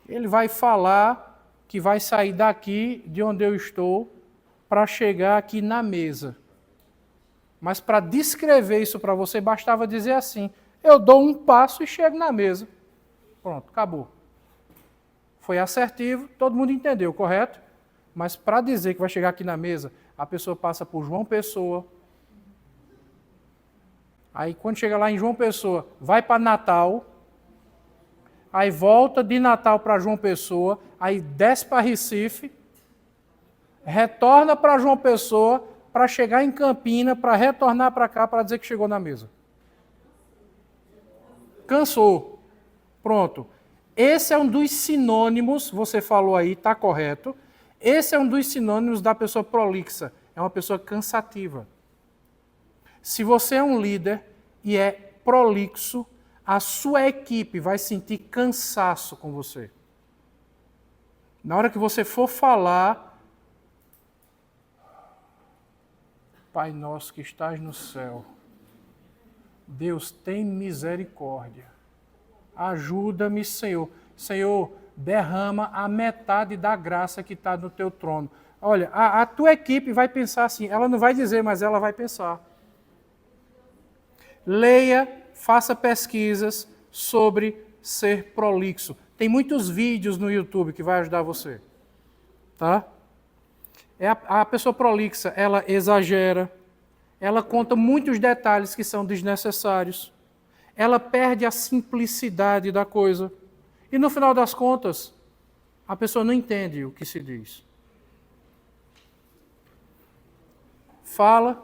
Ele vai falar que vai sair daqui, de onde eu estou, para chegar aqui na mesa. Mas para descrever isso para você, bastava dizer assim: eu dou um passo e chego na mesa. Pronto, acabou. Foi assertivo, todo mundo entendeu, correto? Mas para dizer que vai chegar aqui na mesa, a pessoa passa por João Pessoa. Aí quando chega lá em João Pessoa, vai para Natal. Aí volta de Natal para João Pessoa. Aí desce para Recife. Retorna para João Pessoa para chegar em Campina, para retornar para cá para dizer que chegou na mesa. Cansou. Pronto. Esse é um dos sinônimos, você falou aí, está correto. Esse é um dos sinônimos da pessoa prolixa. É uma pessoa cansativa. Se você é um líder e é prolixo, a sua equipe vai sentir cansaço com você. Na hora que você for falar, Pai nosso que estás no céu, Deus, tem misericórdia. Ajuda-me, Senhor. Senhor, derrama a metade da graça que está no teu trono. Olha, a tua equipe vai pensar assim, ela não vai dizer, mas ela vai pensar. Leia, faça pesquisas sobre ser prolixo. Tem muitos vídeos no YouTube que vai ajudar você. Tá? A pessoa prolixa, ela exagera, ela conta muitos detalhes que são desnecessários, ela perde a simplicidade da coisa e no final das contas, a pessoa não entende o que se diz. Fala,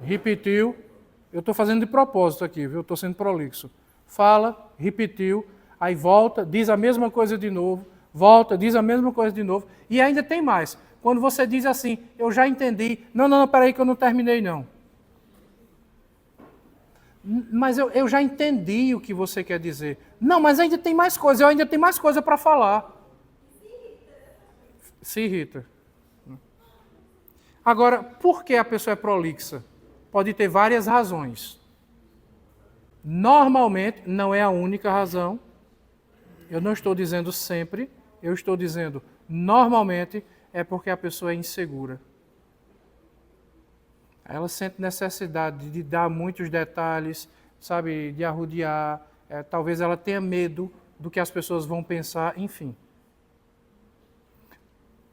repetiu, eu estou fazendo de propósito aqui, viu? Estou sendo prolixo. Fala, repetiu, aí volta, diz a mesma coisa de novo, volta, diz a mesma coisa de novo e ainda tem mais. Quando você diz assim, eu já entendi. Não, peraí que eu não terminei não. Mas eu já entendi o que você quer dizer. Não, mas ainda tem mais coisa, eu ainda tenho mais coisa para falar. Se irrita. Agora, por que a pessoa é prolixa? Pode ter várias razões. Normalmente, não é a única razão. Eu não estou dizendo sempre, eu estou dizendo normalmente é porque a pessoa é insegura. Ela sente necessidade de dar muitos detalhes, sabe, de arrodear. Talvez ela tenha medo do que as pessoas vão pensar, enfim.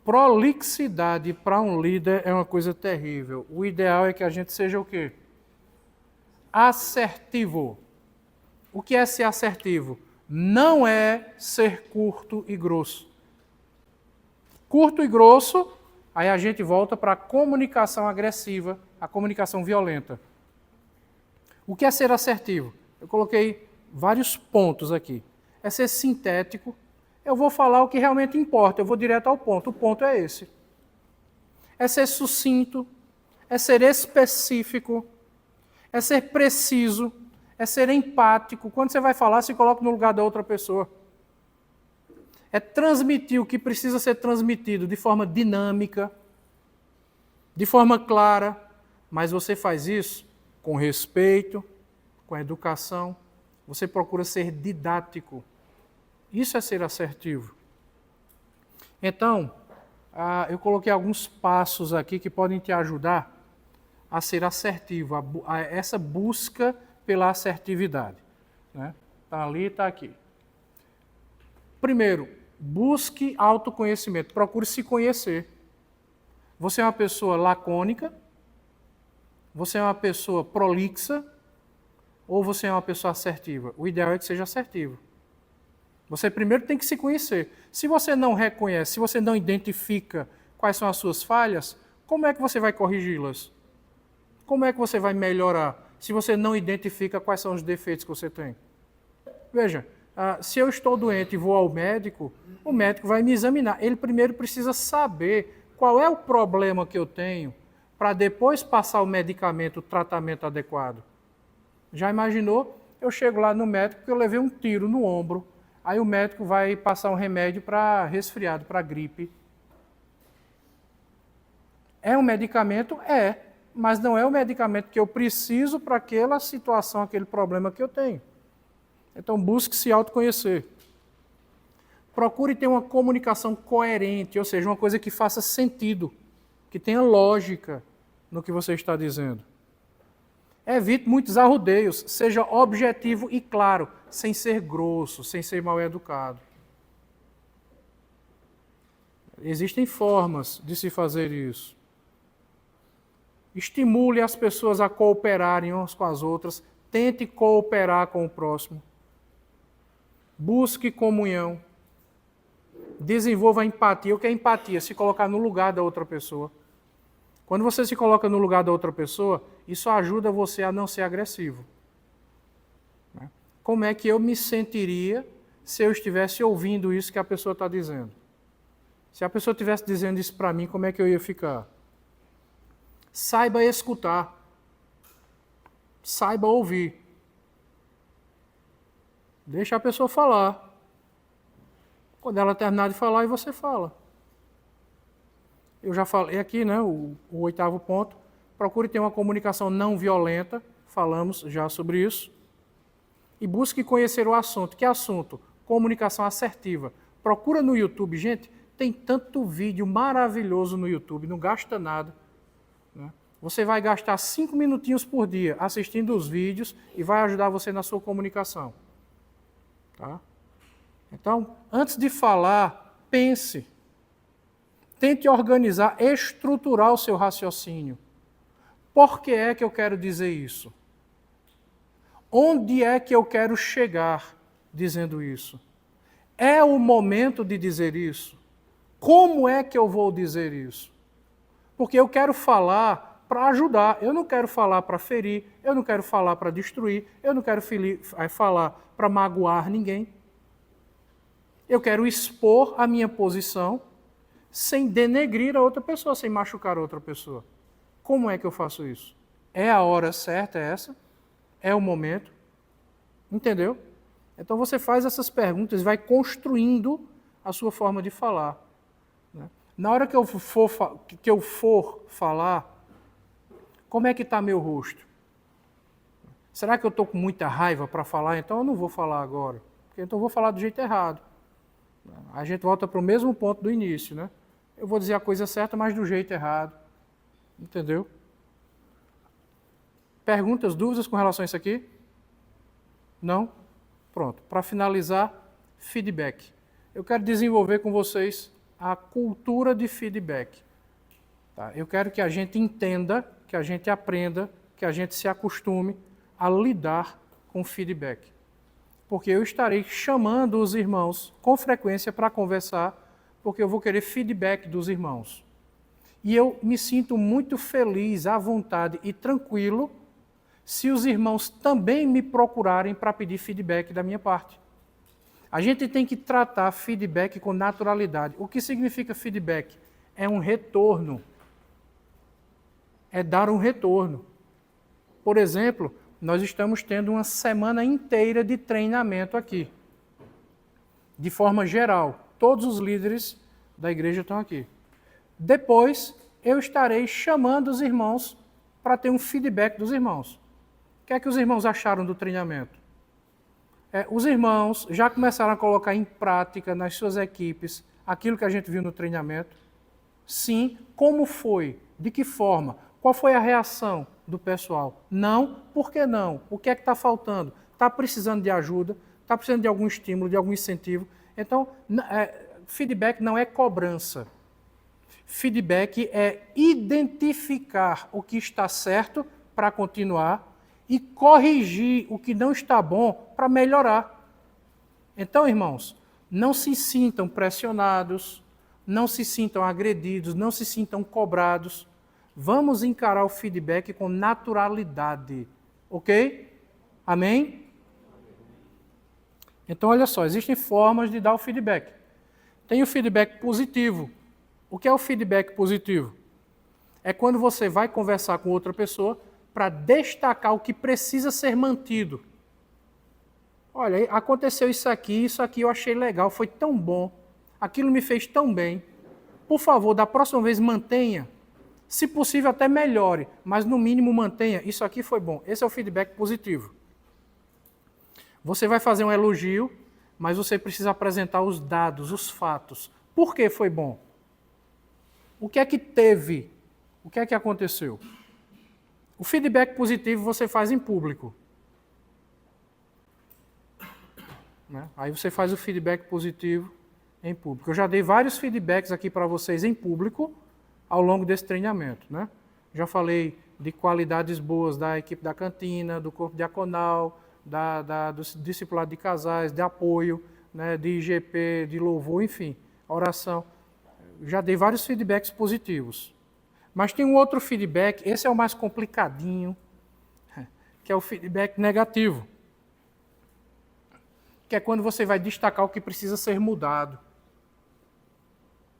Prolixidade para um líder é uma coisa terrível. O ideal é que a gente seja o quê? Assertivo. O que é ser assertivo? Não é ser curto e grosso. Curto e grosso, aí a gente volta para a comunicação agressiva, a comunicação violenta. O que é ser assertivo? Eu coloquei vários pontos aqui. É ser sintético. Eu vou falar o que realmente importa, eu vou direto ao ponto. O ponto é esse. É ser sucinto, é ser específico, é ser preciso, é ser empático. Quando você vai falar, se coloca no lugar da outra pessoa. É transmitir o que precisa ser transmitido de forma dinâmica, de forma clara, mas você faz isso com respeito, com educação. Você procura ser didático. Isso é ser assertivo. Então, eu coloquei alguns passos aqui que podem te ajudar a ser assertivo, a essa busca pela assertividade. Né? Está ali, está aqui. Primeiro, busque autoconhecimento, procure se conhecer. Você é uma pessoa lacônica? Você é uma pessoa prolixa? Ou você é uma pessoa assertiva? O ideal é que seja assertivo. Você primeiro tem que se conhecer. Se você não reconhece, se você não identifica quais são as suas falhas, como é que você vai corrigi-las? Como é que você vai melhorar se você não identifica quais são os defeitos que você tem? Veja, se eu estou doente e vou ao médico, o médico vai me examinar. Ele primeiro precisa saber qual é o problema que eu tenho para depois passar o medicamento, o tratamento adequado. Já imaginou? Eu chego lá no médico porque eu levei um tiro no ombro. Aí o médico vai passar um remédio para resfriado, para gripe. É um medicamento? É. Mas não é o medicamento que eu preciso para aquela situação, aquele problema que eu tenho. Então busque se autoconhecer. Procure ter uma comunicação coerente, ou seja, uma coisa que faça sentido, que tenha lógica no que você está dizendo. Evite muitos arrudeios, seja objetivo e claro, sem ser grosso, sem ser mal educado. Existem formas de se fazer isso. Estimule as pessoas a cooperarem umas com as outras, tente cooperar com o próximo. Busque comunhão. Desenvolva a empatia. O que é empatia? Se colocar no lugar da outra pessoa. Quando você se coloca no lugar da outra pessoa, isso ajuda você a não ser agressivo. Como é que eu me sentiria se eu estivesse ouvindo isso que a pessoa está dizendo? Se a pessoa estivesse dizendo isso para mim, como é que eu ia ficar? Saiba escutar. Saiba ouvir. Deixa a pessoa falar. Quando ela terminar de falar, aí você fala. Eu já falei aqui, né, o 8º ponto. Procure ter uma comunicação não violenta. Falamos já sobre isso. E busque conhecer o assunto. Que assunto? Comunicação assertiva. Procura no YouTube. Gente, tem tanto vídeo maravilhoso no YouTube. Não gasta nada. Né? Você vai gastar 5 minutinhos por dia assistindo os vídeos e vai ajudar você na sua comunicação. Tá? Então, antes de falar, pense. Tente organizar, estruturar o seu raciocínio. Por que é que eu quero dizer isso? Onde é que eu quero chegar dizendo isso? É o momento de dizer isso? Como é que eu vou dizer isso? Porque eu quero falar para ajudar, eu não quero falar para ferir, eu não quero falar para destruir, eu não quero falar para magoar ninguém. Eu quero expor a minha posição sem denegrir a outra pessoa, sem machucar a outra pessoa. Como é que eu faço isso? É a hora certa essa? É o momento? Entendeu? Então você faz essas perguntas e vai construindo a sua forma de falar. Né? Na hora que eu for falar, como é que está meu rosto? Será que eu estou com muita raiva para falar? Então eu não vou falar agora. Porque então eu vou falar do jeito errado. A gente volta para o mesmo ponto do início, né? Eu vou dizer a coisa certa, mas do jeito errado. Entendeu? Perguntas, dúvidas com relação a isso aqui? Não? Pronto. Para finalizar, feedback. Eu quero desenvolver com vocês a cultura de feedback. Tá? Eu quero que a gente entenda, que a gente aprenda, que a gente se acostume a lidar com feedback. Porque eu estarei chamando os irmãos com frequência para conversar, porque eu vou querer feedback dos irmãos. E eu me sinto muito feliz, à vontade e tranquilo se os irmãos também me procurarem para pedir feedback da minha parte. A gente tem que tratar feedback com naturalidade. O que significa feedback? É um retorno. É dar um retorno. Por exemplo, nós estamos tendo uma semana inteira de treinamento aqui. De forma geral, todos os líderes da igreja estão aqui. Depois, eu estarei chamando os irmãos para ter um feedback dos irmãos. O que é que os irmãos acharam do treinamento? Os irmãos já começaram a colocar em prática nas suas equipes aquilo que a gente viu no treinamento? Sim. Como foi? De que forma? Qual foi a reação do pessoal? Não? Por que não? O que é que está faltando? Está precisando de ajuda? Está precisando de algum estímulo, de algum incentivo? Então, feedback não é cobrança. Feedback é identificar o que está certo para continuar e corrigir o que não está bom para melhorar. Então, irmãos, não se sintam pressionados, não se sintam agredidos, não se sintam cobrados. Vamos encarar o feedback com naturalidade, ok? Amém? Então, olha só, existem formas de dar o feedback. Tem o feedback positivo. O que é o feedback positivo? É quando você vai conversar com outra pessoa para destacar o que precisa ser mantido. Olha, aconteceu isso aqui eu achei legal, foi tão bom, aquilo me fez tão bem. Por favor, da próxima vez mantenha. Se possível, até melhore, mas no mínimo mantenha. Isso aqui foi bom. Esse é o feedback positivo. Você vai fazer um elogio, mas você precisa apresentar os dados, os fatos. Por que foi bom? O que é que teve? O que é que aconteceu? O feedback positivo você faz em público. Né? Aí você faz o feedback positivo em público. Eu já dei vários feedbacks aqui para vocês em público ao longo desse treinamento. Né? Já falei de qualidades boas da equipe da cantina, do corpo diaconal, do discipulado de casais, de apoio, né, de IGP, de louvor, enfim, oração. Já dei vários feedbacks positivos. Mas tem um outro feedback, esse é o mais complicadinho, que é o feedback negativo. Que é quando você vai destacar o que precisa ser mudado.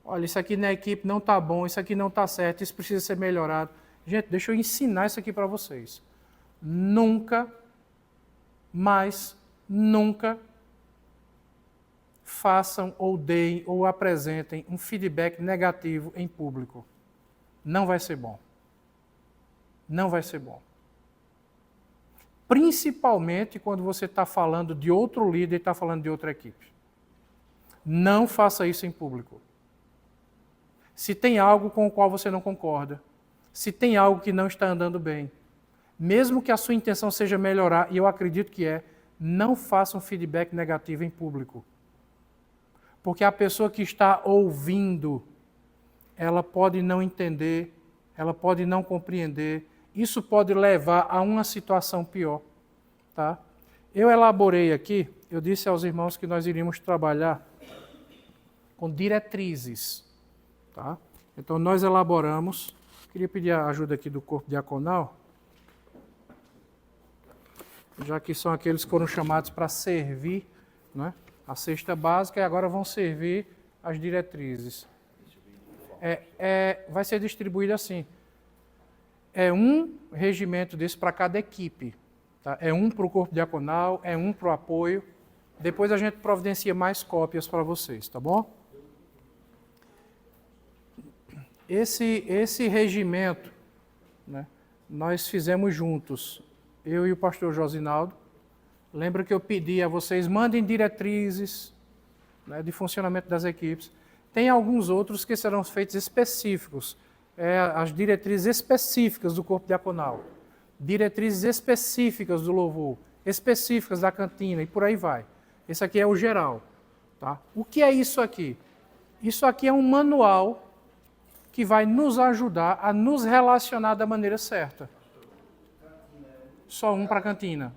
Olha, isso aqui na equipe não está bom, isso aqui não está certo, isso precisa ser melhorado. Gente, deixa eu ensinar isso aqui para vocês. Nunca, mais nunca façam ou deem ou apresentem um feedback negativo em público. Não vai ser bom. Não vai ser bom. Principalmente quando você está falando de outro líder e está falando de outra equipe. Não faça isso em público. Se tem algo com o qual você não concorda, se tem algo que não está andando bem, mesmo que a sua intenção seja melhorar, e eu acredito que não faça um feedback negativo em público. Porque a pessoa que está ouvindo, ela pode não entender, ela pode não compreender, isso pode levar a uma situação pior. Tá? Eu elaborei aqui, eu disse aos irmãos que nós iríamos trabalhar com diretrizes. Tá? Então nós elaboramos, queria pedir a ajuda aqui do corpo diaconal, já que são aqueles que foram chamados para servir, né, a cesta básica e agora vão servir as diretrizes. Vai ser distribuído assim. É um regimento desse para cada equipe. Tá? É um para o corpo diaconal, é um para o apoio. Depois a gente providencia mais cópias para vocês, tá bom? Esse regimento, né, nós fizemos juntos, eu e o pastor Josinaldo. Lembra que eu pedi a vocês, mandem diretrizes, né, de funcionamento das equipes. Tem alguns outros que serão feitos específicos, as diretrizes específicas do corpo diaconal, diretrizes específicas do louvor, específicas da cantina e por aí vai. Esse aqui é o geral. Tá? O que é isso aqui? Isso aqui é um manual que vai nos ajudar a nos relacionar da maneira certa. Só um para a cantina.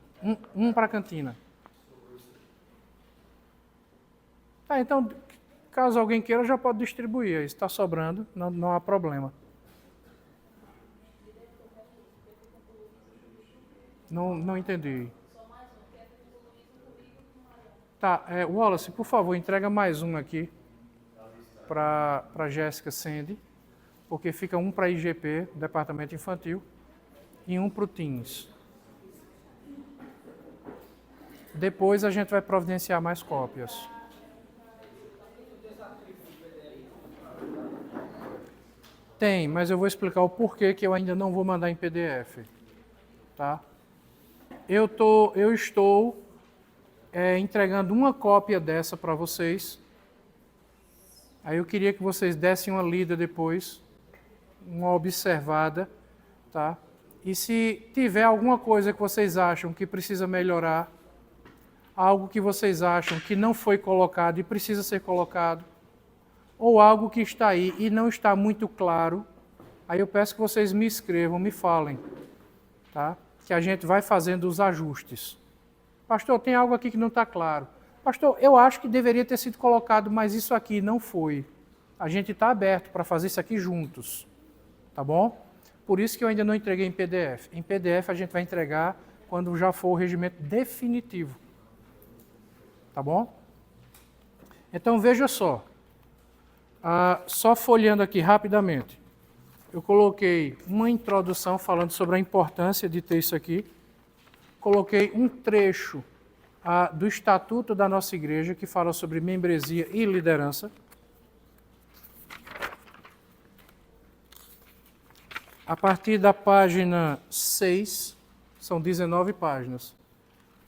Um para a cantina. Tá, então, Caso alguém queira, já pode distribuir. Está sobrando, não há problema. Não entendi. Tá, Wallace, por favor, entrega mais um aqui para a Jéssica Sandy, porque fica um para a IGP, Departamento Infantil, e um para o Teens. Depois a gente vai providenciar mais cópias. Tem, mas eu vou explicar o porquê que eu ainda não vou mandar em PDF. Tá? Eu estou entregando uma cópia dessa para vocês. Aí eu queria que vocês dessem uma lida depois, uma observada, tá? E se tiver alguma coisa que vocês acham que precisa melhorar, algo que vocês acham que não foi colocado e precisa ser colocado, ou algo que está aí e não está muito claro, aí eu peço que vocês me escrevam, me falem, tá? Que a gente vai fazendo os ajustes. Pastor, tem algo aqui que não está claro. Pastor, eu acho que deveria ter sido colocado, mas isso aqui não foi. A gente está aberto para fazer isso aqui juntos, tá bom? Por isso que eu ainda não entreguei em PDF. Em PDF a gente vai entregar quando já for o regimento definitivo, tá bom? Então veja só, só folheando aqui rapidamente, eu coloquei uma introdução falando sobre a importância de ter isso aqui, coloquei um trecho do Estatuto da nossa igreja, que fala sobre membresia e liderança. A partir da página 6, são 19 páginas.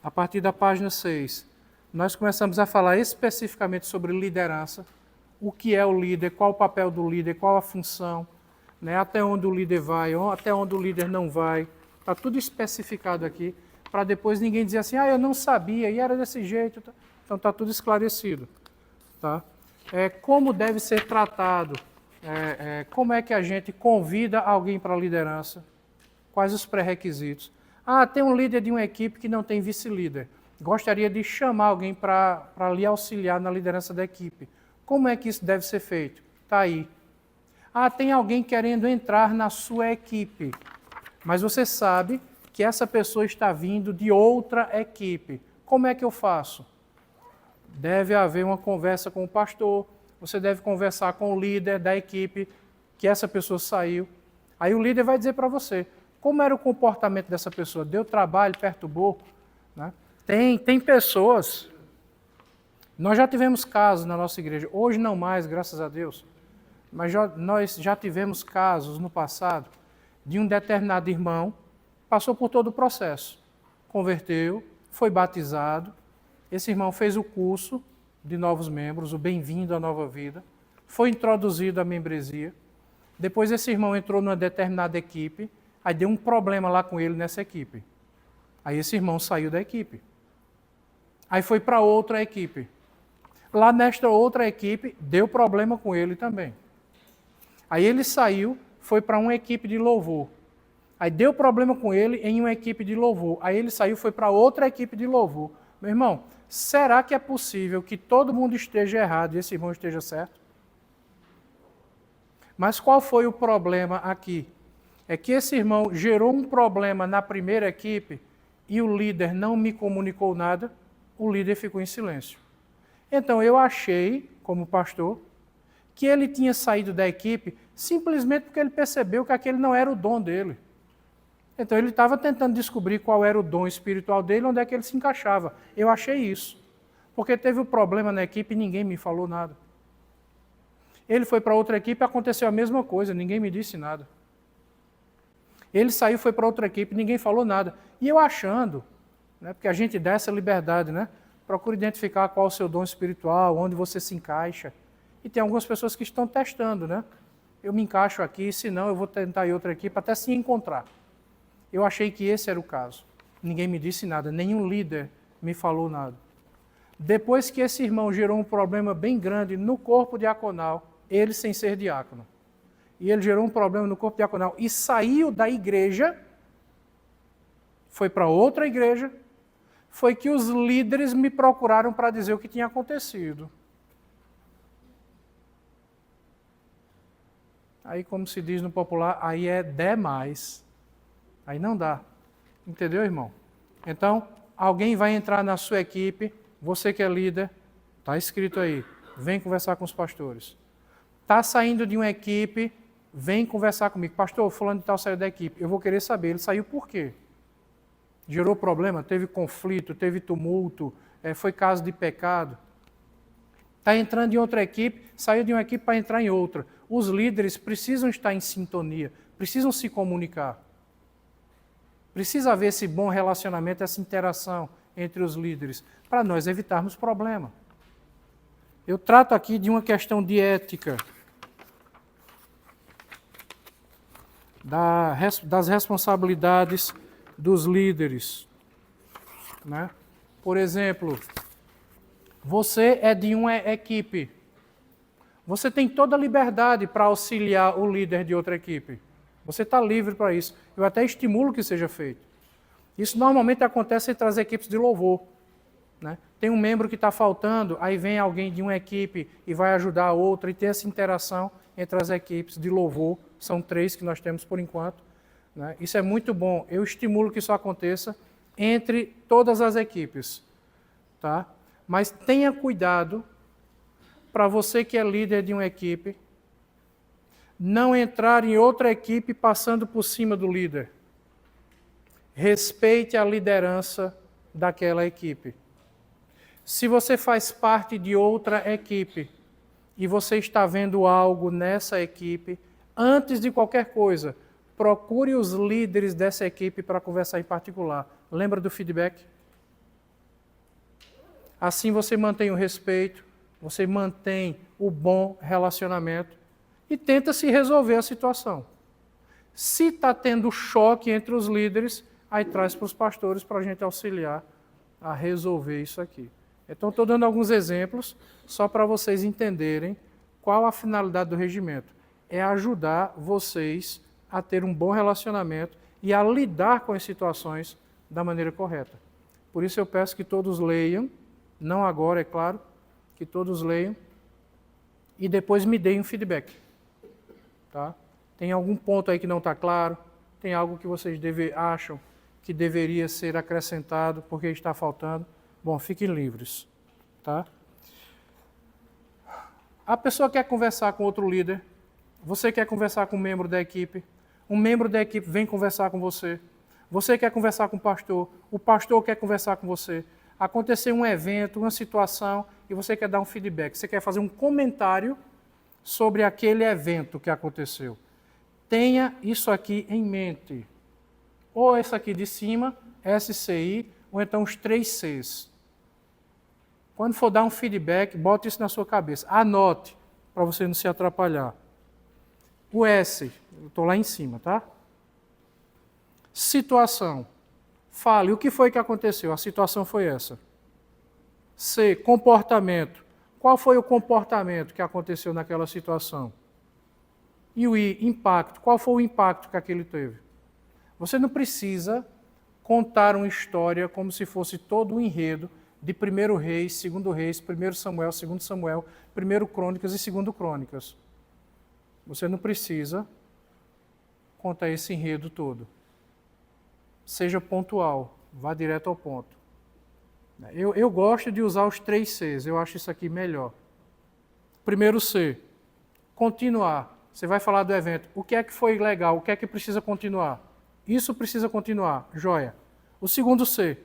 A partir da página 6, nós começamos a falar especificamente sobre liderança, o que é o líder, qual o papel do líder, qual a função, né, até onde o líder vai, até onde o líder não vai. Está tudo especificado aqui, para depois ninguém dizer assim, eu não sabia, e era desse jeito. Então está tudo esclarecido. Tá? Como deve ser tratado, como é que a gente convida alguém para a liderança, quais os pré-requisitos. Tem um líder de uma equipe que não tem vice-líder. Gostaria de chamar alguém para lhe auxiliar na liderança da equipe. Como é que isso deve ser feito? Está aí. Tem alguém querendo entrar na sua equipe, mas você sabe que essa pessoa está vindo de outra equipe. Como é que eu faço? Deve haver uma conversa com o pastor, você deve conversar com o líder da equipe, que essa pessoa saiu. Aí o líder vai dizer para você, como era o comportamento dessa pessoa? Deu trabalho, perturbou? Né? Tem pessoas, nós já tivemos casos na nossa igreja, hoje não mais, graças a Deus, mas nós já tivemos casos no passado de um determinado irmão, passou por todo o processo, converteu, foi batizado, esse irmão fez o curso de novos membros, o Bem-vindo à Nova Vida, foi introduzido à membresia, depois esse irmão entrou numa determinada equipe, aí deu um problema lá com ele nessa equipe. Aí esse irmão saiu da equipe. Aí foi para outra equipe. Lá nesta outra equipe, deu problema com ele também. Aí ele saiu, foi para uma equipe de louvor. Aí deu problema com ele em uma equipe de louvor. Aí ele saiu, foi para outra equipe de louvor. Meu irmão, será que é possível que todo mundo esteja errado e esse irmão esteja certo? Mas qual foi o problema aqui? É que esse irmão gerou um problema na primeira equipe e o líder não me comunicou nada, o líder ficou em silêncio. Então eu achei, como pastor, que ele tinha saído da equipe simplesmente porque ele percebeu que aquele não era o dom dele. Então ele estava tentando descobrir qual era o dom espiritual dele, onde é que ele se encaixava. Eu achei isso. Porque teve um problema na equipe e ninguém me falou nada. Ele foi para outra equipe e aconteceu a mesma coisa, ninguém me disse nada. Ele saiu, foi para outra equipe, ninguém falou nada. E eu achando, né, porque a gente dá essa liberdade, né? Procure identificar qual é o seu dom espiritual, onde você se encaixa. E tem algumas pessoas que estão testando, né? Eu me encaixo aqui, se não eu vou tentar em outra equipe até se encontrar. Eu achei que esse era o caso. Ninguém me disse nada, nenhum líder me falou nada. Depois que esse irmão gerou um problema bem grande no corpo diaconal, ele sem ser diácono, e ele gerou um problema no corpo diaconal e saiu da igreja, foi para outra igreja, foi que os líderes me procuraram para dizer o que tinha acontecido. Aí, como se diz no popular, aí é demais. Aí não dá. Entendeu, irmão? Então, alguém vai entrar na sua equipe, você que é líder, está escrito aí, vem conversar com os pastores. Está saindo de uma equipe, vem conversar comigo. Pastor, fulano de tal saiu da equipe. Eu vou querer saber, ele saiu por quê? Gerou problema? Teve conflito? Teve tumulto? Foi caso de pecado? Está entrando em outra equipe, saiu de uma equipe para entrar em outra. Os líderes precisam estar em sintonia, precisam se comunicar. Precisa haver esse bom relacionamento, essa interação entre os líderes, para nós evitarmos problema. Eu trato aqui de uma questão de ética, das responsabilidades dos líderes. Né? Por exemplo, você é de uma equipe. Você tem toda a liberdade para auxiliar o líder de outra equipe. Você está livre para isso. Eu até estimulo que seja feito. Isso normalmente acontece entre as equipes de louvor. Né? Tem um membro que está faltando, aí vem alguém de uma equipe e vai ajudar a outra, e tem essa interação entre as equipes de louvor. São 3 que nós temos por enquanto. Né? Isso é muito bom. Eu estimulo que isso aconteça entre todas as equipes. Tá? Mas tenha cuidado para você que é líder de uma equipe, não entrar em outra equipe passando por cima do líder. Respeite a liderança daquela equipe. Se você faz parte de outra equipe e você está vendo algo nessa equipe, antes de qualquer coisa, procure os líderes dessa equipe para conversar em particular. Lembra do feedback? Assim você mantém o respeito, você mantém o bom relacionamento e tenta se resolver a situação. Se está tendo choque entre os líderes, aí traz para os pastores para a gente auxiliar a resolver isso aqui. Então, estou dando alguns exemplos só para vocês entenderem qual a finalidade do regimento. É ajudar vocês a ter um bom relacionamento e a lidar com as situações da maneira correta. Por isso eu peço que todos leiam, não agora, é claro, que todos leiam e depois me deem um feedback. Tá? Tem algum ponto aí que não está claro? Tem algo que vocês acham que deveria ser acrescentado porque está faltando? Bom, fiquem livres. Tá? A pessoa quer conversar com outro líder, você quer conversar com um membro da equipe, um membro da equipe vem conversar com você, você quer conversar com o pastor quer conversar com você. Aconteceu um evento, uma situação, e você quer dar um feedback, você quer fazer um comentário sobre aquele evento que aconteceu. Tenha isso aqui em mente. Ou esse aqui de cima, SCI, ou então os 3 Cs. Quando for dar um feedback, bote isso na sua cabeça. Anote, para você não se atrapalhar. O S, eu estou lá em cima, tá? Situação. Fale, o que foi que aconteceu? A situação foi essa. C, comportamento. Qual foi o comportamento que aconteceu naquela situação? E o I, impacto. Qual foi o impacto que aquele teve? Você não precisa contar uma história como se fosse todo o enredo de 1 Reis, 2 Reis, 1 Samuel, 2 Samuel, 1 Crônicas e 2 Crônicas. Você não precisa contar esse enredo todo. Seja pontual, vá direto ao ponto. Eu gosto de usar os 3 Cs, eu acho isso aqui melhor. Primeiro C, continuar. Você vai falar do evento. O que é que foi legal? O que é que precisa continuar? Isso precisa continuar, joia. O segundo C,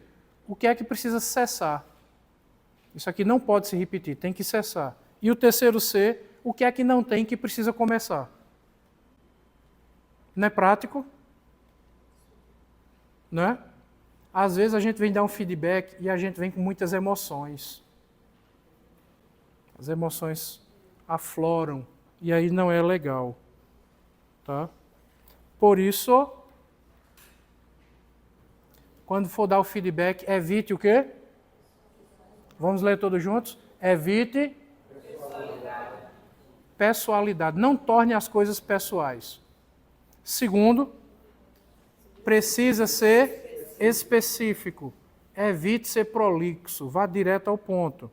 o que é que precisa cessar? Isso aqui não pode se repetir, tem que cessar. E o terceiro C, o que é que não tem que precisa começar? Não é prático? Não é? Às vezes a gente vem dar um feedback e a gente vem com muitas emoções. As emoções afloram e aí não é legal. Tá? Por isso, quando for dar o feedback, evite o quê? Vamos ler todos juntos? Evite pessoalidade. Não torne as coisas pessoais. Segundo, precisa ser específico. Evite ser prolixo. Vá direto ao ponto.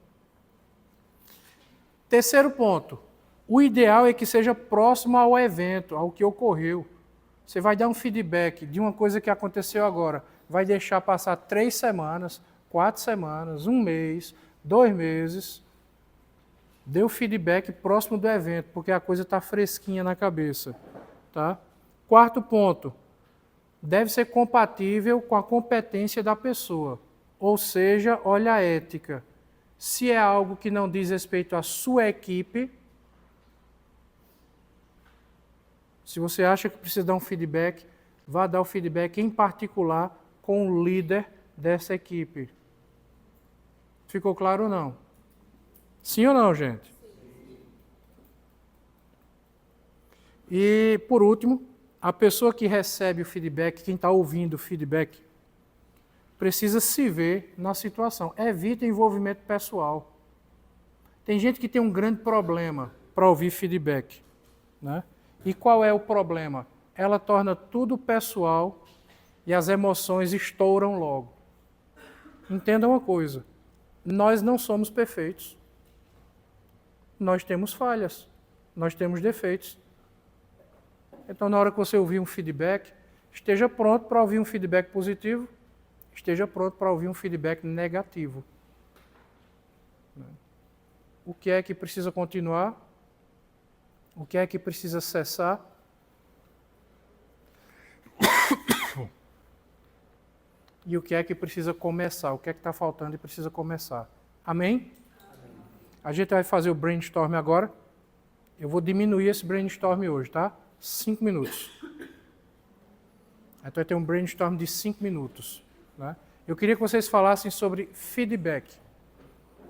Terceiro ponto. O ideal é que seja próximo ao evento, ao que ocorreu. Você vai dar um feedback de uma coisa que aconteceu agora. Vai deixar passar 3 semanas, 4 semanas, 1 mês, 2 meses. Dê o feedback próximo do evento, porque a coisa está fresquinha na cabeça. Tá? 4º ponto. Deve ser compatível com a competência da pessoa. Ou seja, olha a ética. Se é algo que não diz respeito à sua equipe, se você acha que precisa dar um feedback, vá dar o feedback em particular com o líder dessa equipe. Ficou claro ou não? Sim ou não, gente? Sim. E, por último, a pessoa que recebe o feedback, quem está ouvindo o feedback, precisa se ver na situação. Evite envolvimento pessoal. Tem gente que tem um grande problema para ouvir feedback, né? E qual é o problema? Ela torna tudo pessoal e as emoções estouram logo. Entenda uma coisa, nós não somos perfeitos. Nós temos falhas, nós temos defeitos. Então, na hora que você ouvir um feedback, esteja pronto para ouvir um feedback positivo, esteja pronto para ouvir um feedback negativo. O que é que precisa continuar? O que é que precisa cessar? E o que é que precisa começar? O que é que está faltando e precisa começar? Amém? A gente vai fazer o brainstorm agora. Eu vou diminuir esse brainstorm hoje, tá? 5 minutos. Então vai ter um brainstorm de 5 minutos. Né? Eu queria que vocês falassem sobre feedback.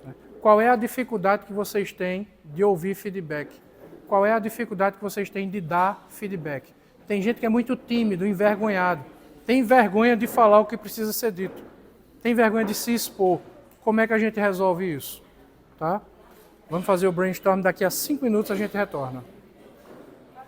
Né? Qual é a dificuldade que vocês têm de ouvir feedback? Qual é a dificuldade que vocês têm de dar feedback? Tem gente que é muito tímido, envergonhado. Tem vergonha de falar o que precisa ser dito. Tem vergonha de se expor. Como é que a gente resolve isso? Tá? Vamos fazer o brainstorm, daqui a 5 minutos a gente retorna.